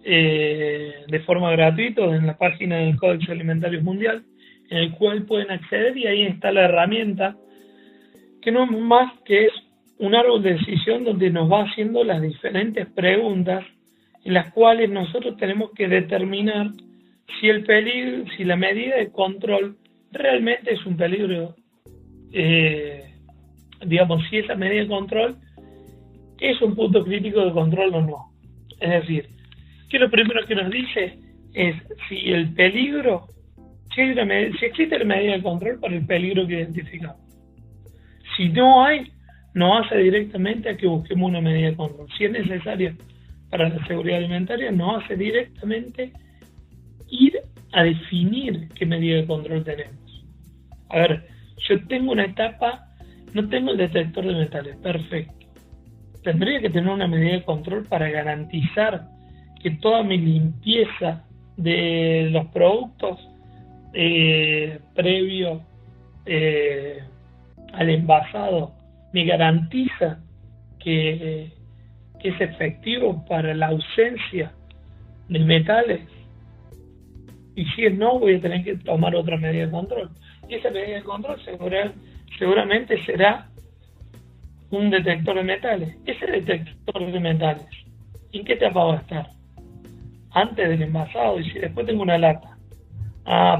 de forma gratuita en la página del Códex Alimentario Mundial, en el cual pueden acceder, y ahí está la herramienta, que no es más que es un árbol de decisión donde nos va haciendo las diferentes preguntas en las cuales nosotros tenemos que determinar si el peligro, si la medida de control realmente es un peligro, digamos, si esa medida de control es un punto crítico de control o no. Es decir, que lo primero que nos dice es si el peligro, si existe la medida de control para el peligro que identificamos. Si no hay, nos hace directamente a que busquemos una medida de control. Si es necesaria para la seguridad alimentaria, nos hace directamente ir a definir qué medida de control tenemos. A ver, yo tengo una etapa, no tengo el detector de metales, perfecto. Tendría que tener una medida de control para garantizar que toda mi limpieza de los productos previo al envasado me garantiza que es efectivo para la ausencia de metales. Y si es no, voy a tener que tomar otra medida de control. Y esa medida de control seguramente será un detector de metales. Ese detector de metales, ¿en qué etapa va a estar? Antes del envasado. Y si después tengo una lata,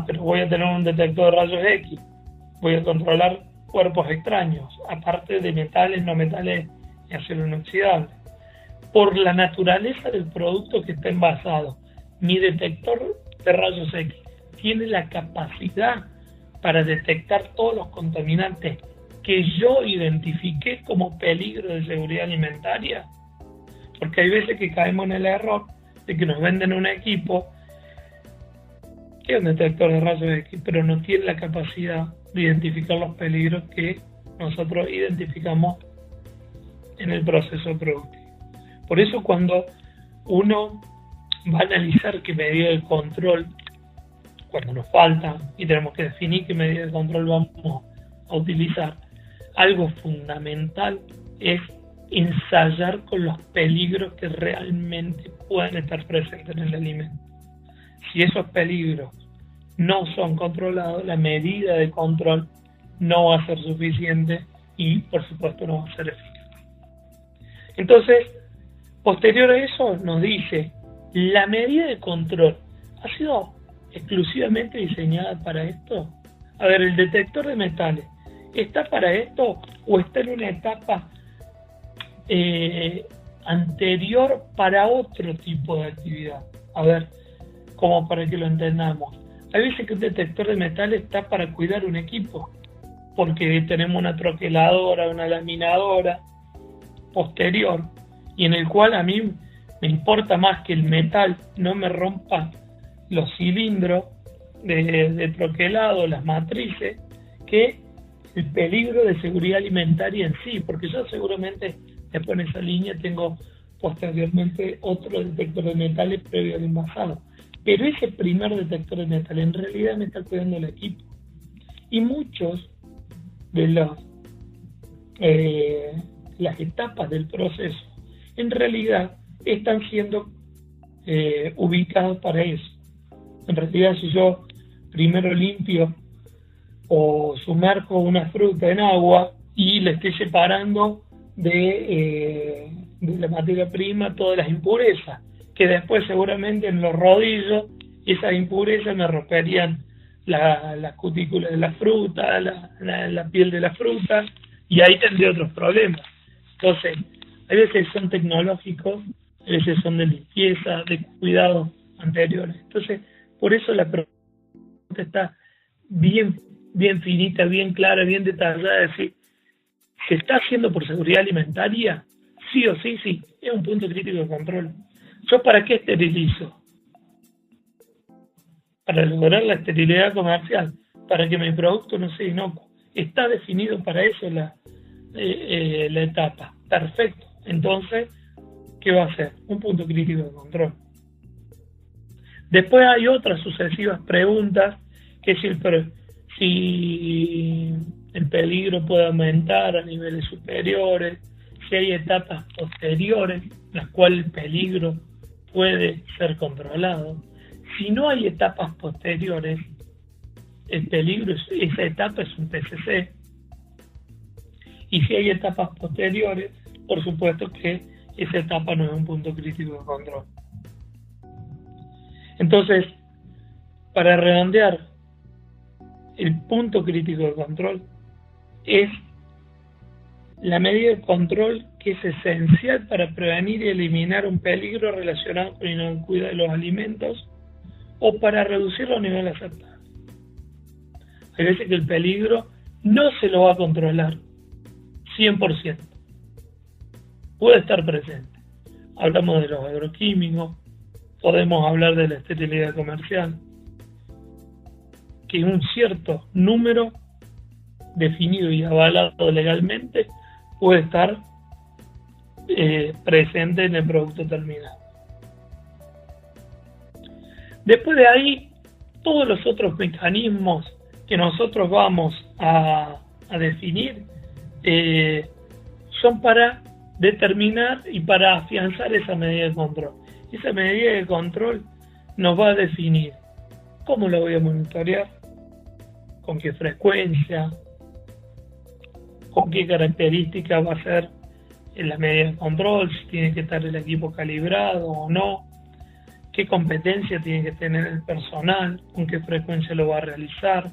pero voy a tener un detector de rayos X, voy a controlar cuerpos extraños, aparte de metales, no metales y acero inoxidable. Por la naturaleza del producto que está envasado, mi detector de rayos X tiene la capacidad para detectar todos los contaminantes que yo identifiqué como peligro de seguridad alimentaria. Porque hay veces que caemos en el error de que nos venden un equipo que es un detector de rayos X, pero no tiene la capacidad de identificar los peligros que nosotros identificamos en el proceso productivo. Por eso cuando uno va a analizar qué medida de control, cuando nos falta y tenemos que definir qué medida de control vamos a utilizar, algo fundamental es ensayar con los peligros que realmente pueden estar presentes en el alimento. Si esos peligros no son controlados, la medida de control no va a ser suficiente y, por supuesto, no va a ser eficaz. Entonces, posterior a eso, nos dice, ¿la medida de control ha sido exclusivamente diseñada para esto? A ver, el detector de metales, ¿está para esto o está en una etapa anterior para otro tipo de actividad? A ver, como para que lo entendamos. Hay veces que un detector de metales está para cuidar un equipo, porque tenemos una troqueladora, una laminadora posterior, y en el cual a mí me importa más que el metal no me rompa los cilindros de troquelado, las matrices, que el peligro de seguridad alimentaria en sí, porque yo seguramente después en esa línea tengo posteriormente otro detector de metales previo al envasado. Pero ese primer detector de metales en realidad me está cuidando el equipo. Y muchos de las etapas del proceso en realidad están siendo ubicados para eso. En realidad, si yo primero limpio o sumerjo una fruta en agua y le estoy separando de la materia prima todas las impurezas, que después seguramente en los rodillos esas impurezas me romperían la cutícula de la fruta, la piel de la fruta, y ahí tendría otros problemas. Entonces, hay veces son tecnológicos, a veces son de limpieza, de cuidados anteriores. Entonces, por eso la pregunta está bien finita, bien clara, bien detallada, es decir, ¿se está haciendo por seguridad alimentaria? Sí o sí, sí, es un punto crítico de control. ¿Yo para qué esterilizo? Para lograr la esterilidad comercial, para que mi producto no sea inocuo. Está definido para eso la etapa. Perfecto. Entonces, ¿qué va a ser? Un punto crítico de control. Después hay otras sucesivas preguntas, que si el peligro puede aumentar a niveles superiores, si hay etapas posteriores en las cuales el peligro puede ser controlado. Si no hay etapas posteriores, el peligro, esa etapa es un PCC. Y si hay etapas posteriores, por supuesto que esa etapa no es un punto crítico de control. Entonces, para redondear, el punto crítico de control es la medida de control que es esencial para prevenir y eliminar un peligro relacionado con la inocuidad de los alimentos o para reducirlo a nivel aceptable. Hay veces que el peligro no se lo va a controlar 100%. Puede estar presente. Hablamos de los agroquímicos, podemos hablar de la esterilidad comercial, que un cierto número definido y avalado legalmente puede estar presente en el producto terminado. Después de ahí, todos los otros mecanismos que nosotros vamos a definir son para determinar y para afianzar esa medida de control. Esa medida de control nos va a definir cómo lo voy a monitorear, con qué frecuencia, con qué características va a ser en la medida de control, si tiene que estar el equipo calibrado o no, qué competencia tiene que tener el personal, con qué frecuencia lo va a realizar,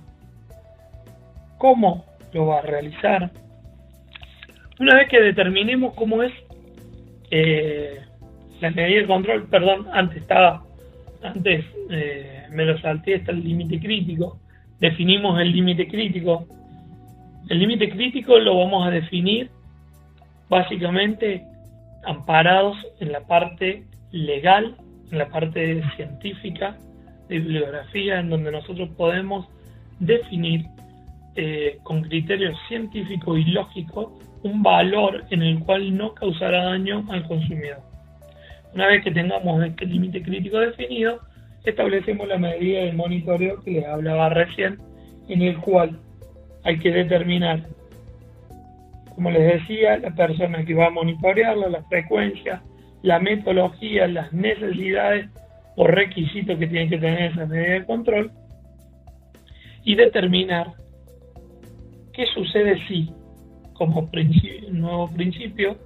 cómo lo va a realizar. Una vez que determinemos cómo es la medida de control, perdón, antes me lo salté, está el límite crítico. Definimos el límite crítico. El límite crítico lo vamos a definir básicamente amparados en la parte legal, en la parte científica, de bibliografía, en donde nosotros podemos definir con criterios científicos y lógicos un valor en el cual no causará daño al consumidor. Una vez que tengamos este límite crítico definido, establecemos la medida de monitoreo que les hablaba recién, en el cual hay que determinar, como les decía, la persona que va a monitorearlo, la frecuencia, la metodología, las necesidades o requisitos que tienen que tener esa medida de control, y determinar qué sucede si, como nuevo principio,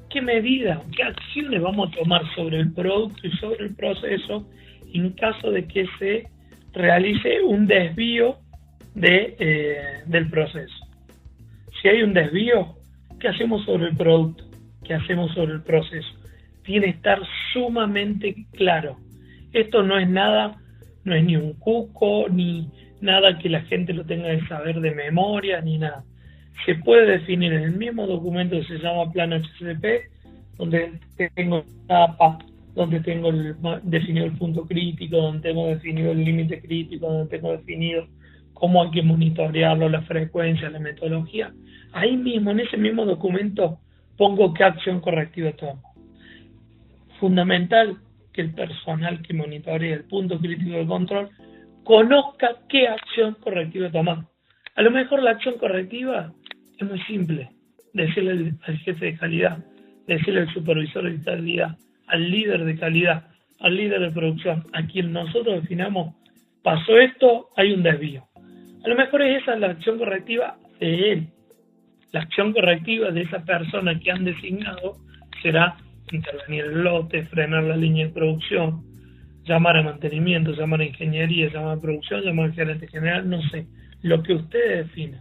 qué medidas, qué acciones vamos a tomar sobre el producto y sobre el proceso en caso de que se realice un desvío del proceso. Si hay un desvío, ¿qué hacemos sobre el producto? ¿Qué hacemos sobre el proceso? Tiene que estar sumamente claro. Esto no es nada, no es ni un cuco, ni nada que la gente lo tenga que saber de memoria, ni nada. Se puede definir en el mismo documento que se llama Plan HCP, donde tengo etapa, donde tengo definido el punto crítico, donde tengo definido el límite crítico, donde tengo definido cómo hay que monitorearlo, la frecuencia, la metodología. Ahí mismo, en ese mismo documento, pongo qué acción correctiva tomo. Fundamental que el personal que monitorea el punto crítico de control conozca qué acción correctiva tomar. A lo mejor la acción correctiva es muy simple. Decirle al jefe de calidad, decirle al supervisor de calidad, al líder de calidad, al líder de producción, a quien nosotros definamos, pasó esto, hay un desvío. A lo mejor esa es la acción correctiva de él. La acción correctiva de esa persona que han designado será intervenir el lote, frenar la línea de producción, llamar a mantenimiento, llamar a ingeniería, llamar a producción, llamar al gerente general, no sé, lo que ustedes definan.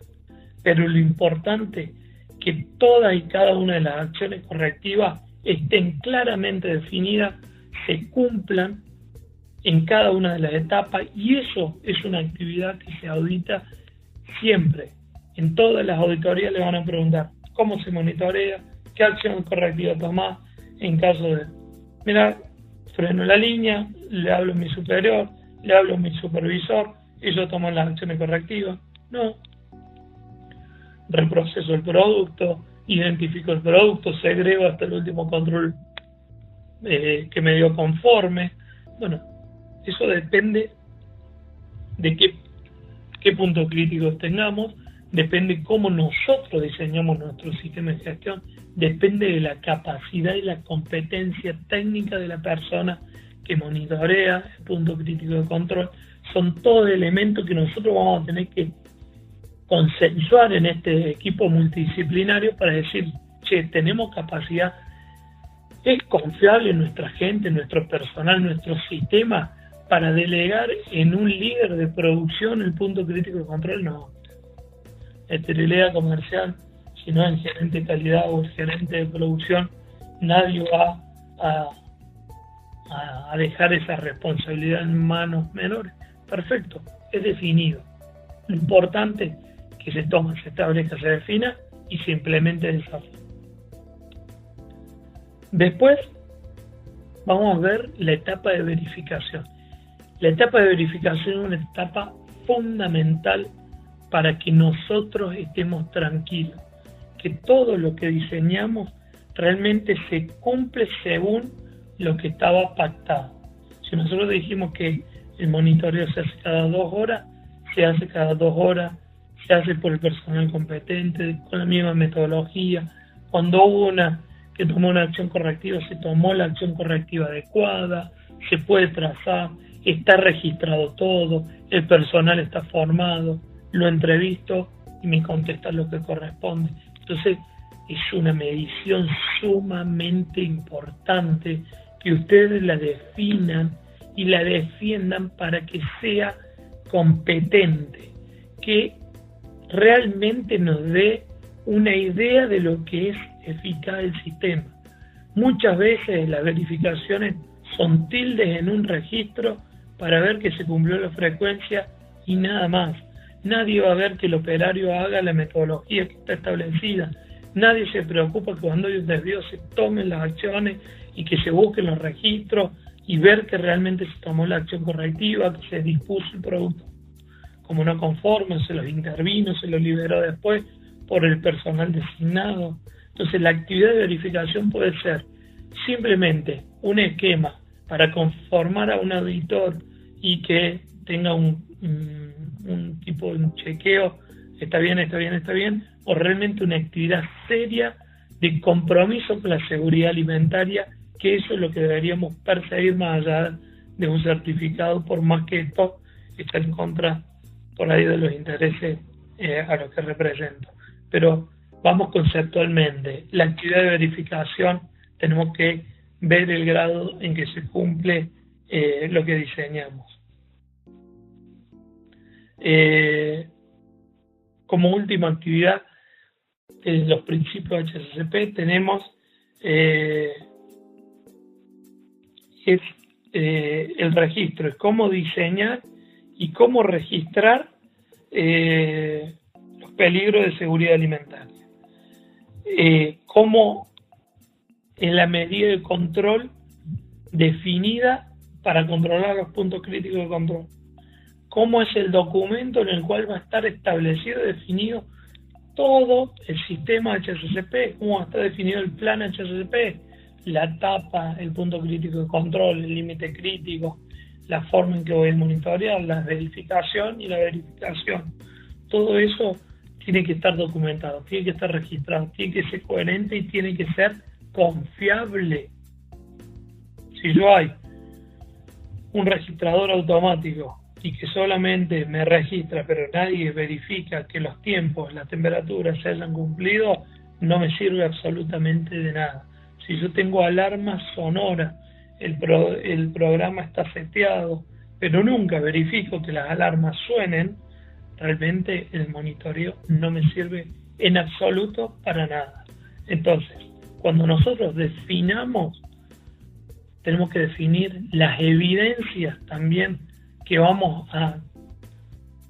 Pero lo importante es que todas y cada una de las acciones correctivas estén claramente definidas, se cumplan en cada una de las etapas, y eso es una actividad que se audita siempre. En todas las auditorías le van a preguntar cómo se monitorea, qué acción correctiva tomás en caso de, mira, freno la línea, le hablo a mi superior, le hablo a mi supervisor, ellos toman las acciones correctivas. No. Reproceso el producto, identifico el producto, segrego hasta el último control que me dio conforme. Bueno, eso depende de qué puntos críticos tengamos, depende cómo nosotros diseñamos nuestro sistema de gestión, depende de la capacidad y la competencia técnica de la persona que monitorea el punto crítico de control. Son todos elementos que nosotros vamos a tener que consensuar en este equipo multidisciplinario para decir, che, tenemos capacidad, es confiable nuestra gente, nuestro personal, nuestro sistema para delegar en un líder de producción el punto crítico de control. No, esterilidad comercial, si no el gerente de calidad o el gerente de producción, nadie va a dejar esa responsabilidad en manos menores. Perfecto, es definido. Lo importante es que se toma, se establezca, se defina y se implemente de esa forma. Después vamos a ver la etapa de verificación. La etapa de verificación es una etapa fundamental para que nosotros estemos tranquilos, que todo lo que diseñamos realmente se cumple según lo que estaba pactado. Si nosotros dijimos que el monitoreo se hace cada 2 horas, se hace cada 2 horas, se hace por el personal competente, con la misma metodología. Cuando hubo una que tomó una acción correctiva, se tomó la acción correctiva adecuada, se puede trazar, está registrado todo, el personal está formado, lo entrevisto y me contesta lo que corresponde. Entonces es una medición sumamente importante que ustedes la definan y la defiendan para que sea competente, que realmente nos dé una idea de lo que es eficaz el sistema. Muchas veces las verificaciones son tildes en un registro para ver que se cumplió la frecuencia y nada más. Nadie va a ver que el operario haga la metodología que está establecida. Nadie se preocupa que cuando hay un desvío se tomen las acciones y que se busquen los registros y ver que realmente se tomó la acción correctiva, que se dispuso el producto como no conforme, se los intervino, se los liberó después por el personal designado. Entonces la actividad de verificación puede ser simplemente un esquema para conformar a un auditor y que tenga un tipo de chequeo, está bien, o realmente una actividad seria de compromiso con la seguridad alimentaria, que eso es lo que deberíamos perseguir más allá de un certificado, por más que esto está en contra por ahí de los intereses a los que represento. Pero vamos conceptualmente, la actividad de verificación tenemos que ver el grado en que se cumple lo que diseñamos. Como última actividad, en los principios HACCP tenemos el registro, es cómo diseñar y cómo registrar los peligros de seguridad alimentaria. Cómo en la medida de control definida para controlar los puntos críticos de control. Cómo es el documento en el cual va a estar establecido, definido todo el sistema HACCP, cómo va a estar definido el plan HACCP, la etapa, el punto crítico de control, el límite crítico, la forma en que voy a monitorear, la verificación y la verificación. Todo eso tiene que estar documentado, tiene que estar registrado, tiene que ser coherente y tiene que ser confiable. Si yo hay un registrador automático y que solamente me registra, pero nadie verifica que los tiempos, las temperaturas se hayan cumplido, no me sirve absolutamente de nada. Si yo tengo alarmas sonoras, el programa está seteado, pero nunca verifico que las alarmas suenen, realmente el monitoreo no me sirve en absoluto para nada. Entonces, cuando nosotros definamos, tenemos que definir las evidencias también que vamos a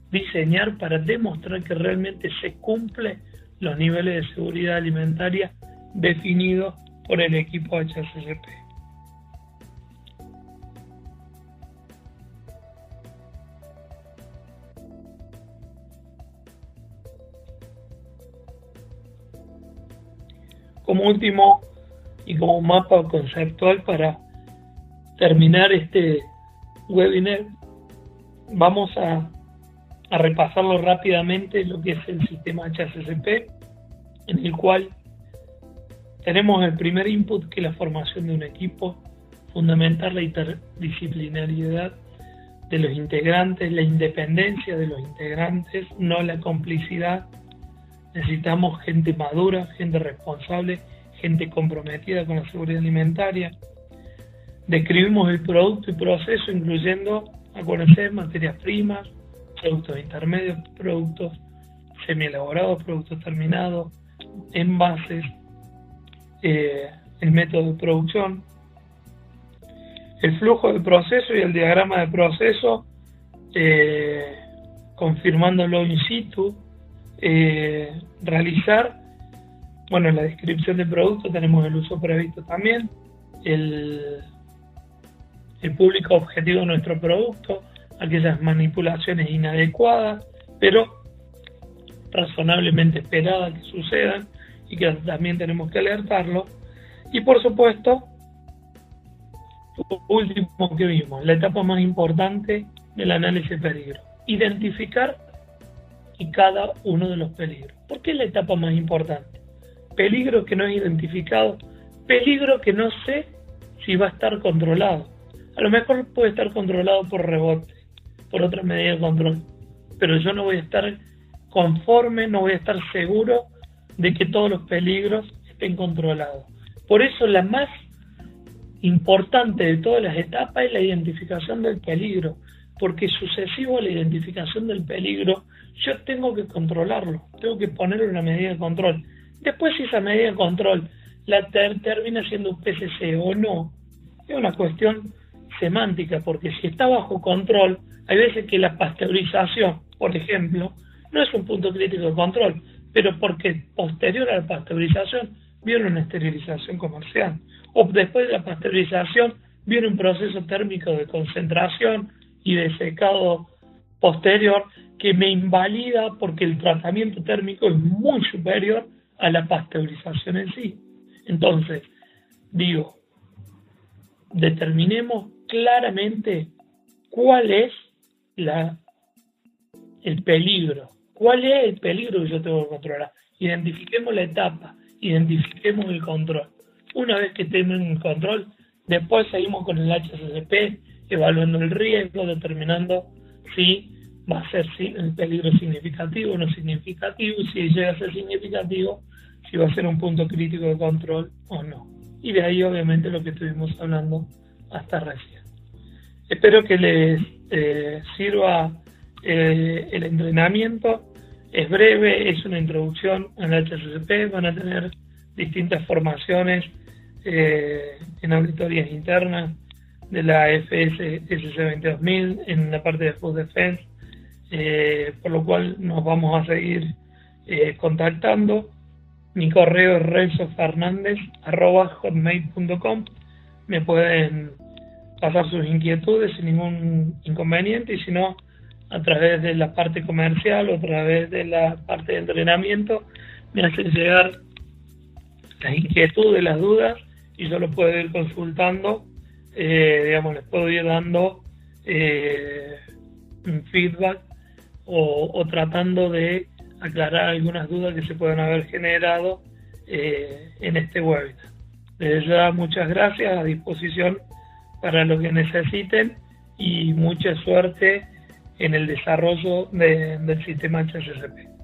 diseñar para demostrar que realmente se cumplen los niveles de seguridad alimentaria definidos por el equipo HACCP. Como último y como mapa conceptual para terminar este webinar, vamos a repasarlo rápidamente lo que es el sistema HACCP, en el cual tenemos el primer input, que es la formación de un equipo, fundamentar la interdisciplinariedad de los integrantes, la independencia de los integrantes, no la complicidad. Necesitamos gente madura, gente responsable, gente comprometida con la seguridad alimentaria. Describimos el producto y proceso, incluyendo, acuérdense, materias primas, productos intermedios, productos semi-elaborados, productos terminados, envases, el método de producción, el flujo de proceso y el diagrama de proceso, confirmándolo in situ, realizar, bueno, la descripción del producto, tenemos el uso previsto también, el público objetivo de nuestro producto, aquellas manipulaciones inadecuadas, pero razonablemente esperadas que sucedan y que también tenemos que alertarlo. Y por supuesto, lo último que vimos, la etapa más importante del análisis de peligro, identificar cada uno de los peligros. ¿Por qué es la etapa más importante? Peligro que no es identificado, peligro que no sé si va a estar controlado. A lo mejor puede estar controlado por rebote, por otra medida de control, pero yo no voy a estar conforme, no voy a estar seguro de que todos los peligros estén controlados. Por eso la más importante de todas las etapas es la identificación del peligro, porque sucesivo a la identificación del peligro, yo tengo que controlarlo, tengo que ponerle una medida de control. Después, si esa medida de control termina siendo un PCC o no, es una cuestión semántica, porque si está bajo control, hay veces que la pasteurización, por ejemplo, no es un punto crítico de control, pero porque posterior a la pasteurización viene una esterilización comercial, o después de la pasteurización viene un proceso térmico de concentración y de secado posterior que me invalida porque el tratamiento térmico es muy superior a la pasteurización en sí. Entonces, digo, determinemos claramente cuál es el peligro. ¿Cuál es el peligro que yo tengo que controlar? Identifiquemos la etapa, identifiquemos el control. Una vez que tenemos el control, después seguimos con el HACCP, evaluando el riesgo, determinando si va a ser el peligro significativo o no significativo, y si llega a ser significativo, si va a ser un punto crítico de control o no. Y de ahí, obviamente, lo que estuvimos hablando hasta recién. Espero que les sirva el entrenamiento. Es breve, es una introducción al HACCP, van a tener distintas formaciones en auditorías internas de la FS SC22000 en la parte de Food Defense, por lo cual nos vamos a seguir contactando. Mi correo es renzofernandez@hotmail.com. Me pueden pasar sus inquietudes sin ningún inconveniente, y si no, a través de la parte comercial o a través de la parte de entrenamiento, me hacen llegar las inquietudes, las dudas, y yo lo puedo ir consultando, les puedo ir dando un feedback o tratando de aclarar algunas dudas que se pueden haber generado en este webinar. Desde ya, muchas gracias, a disposición para lo que necesiten, y mucha suerte en el desarrollo del sistema HACCP.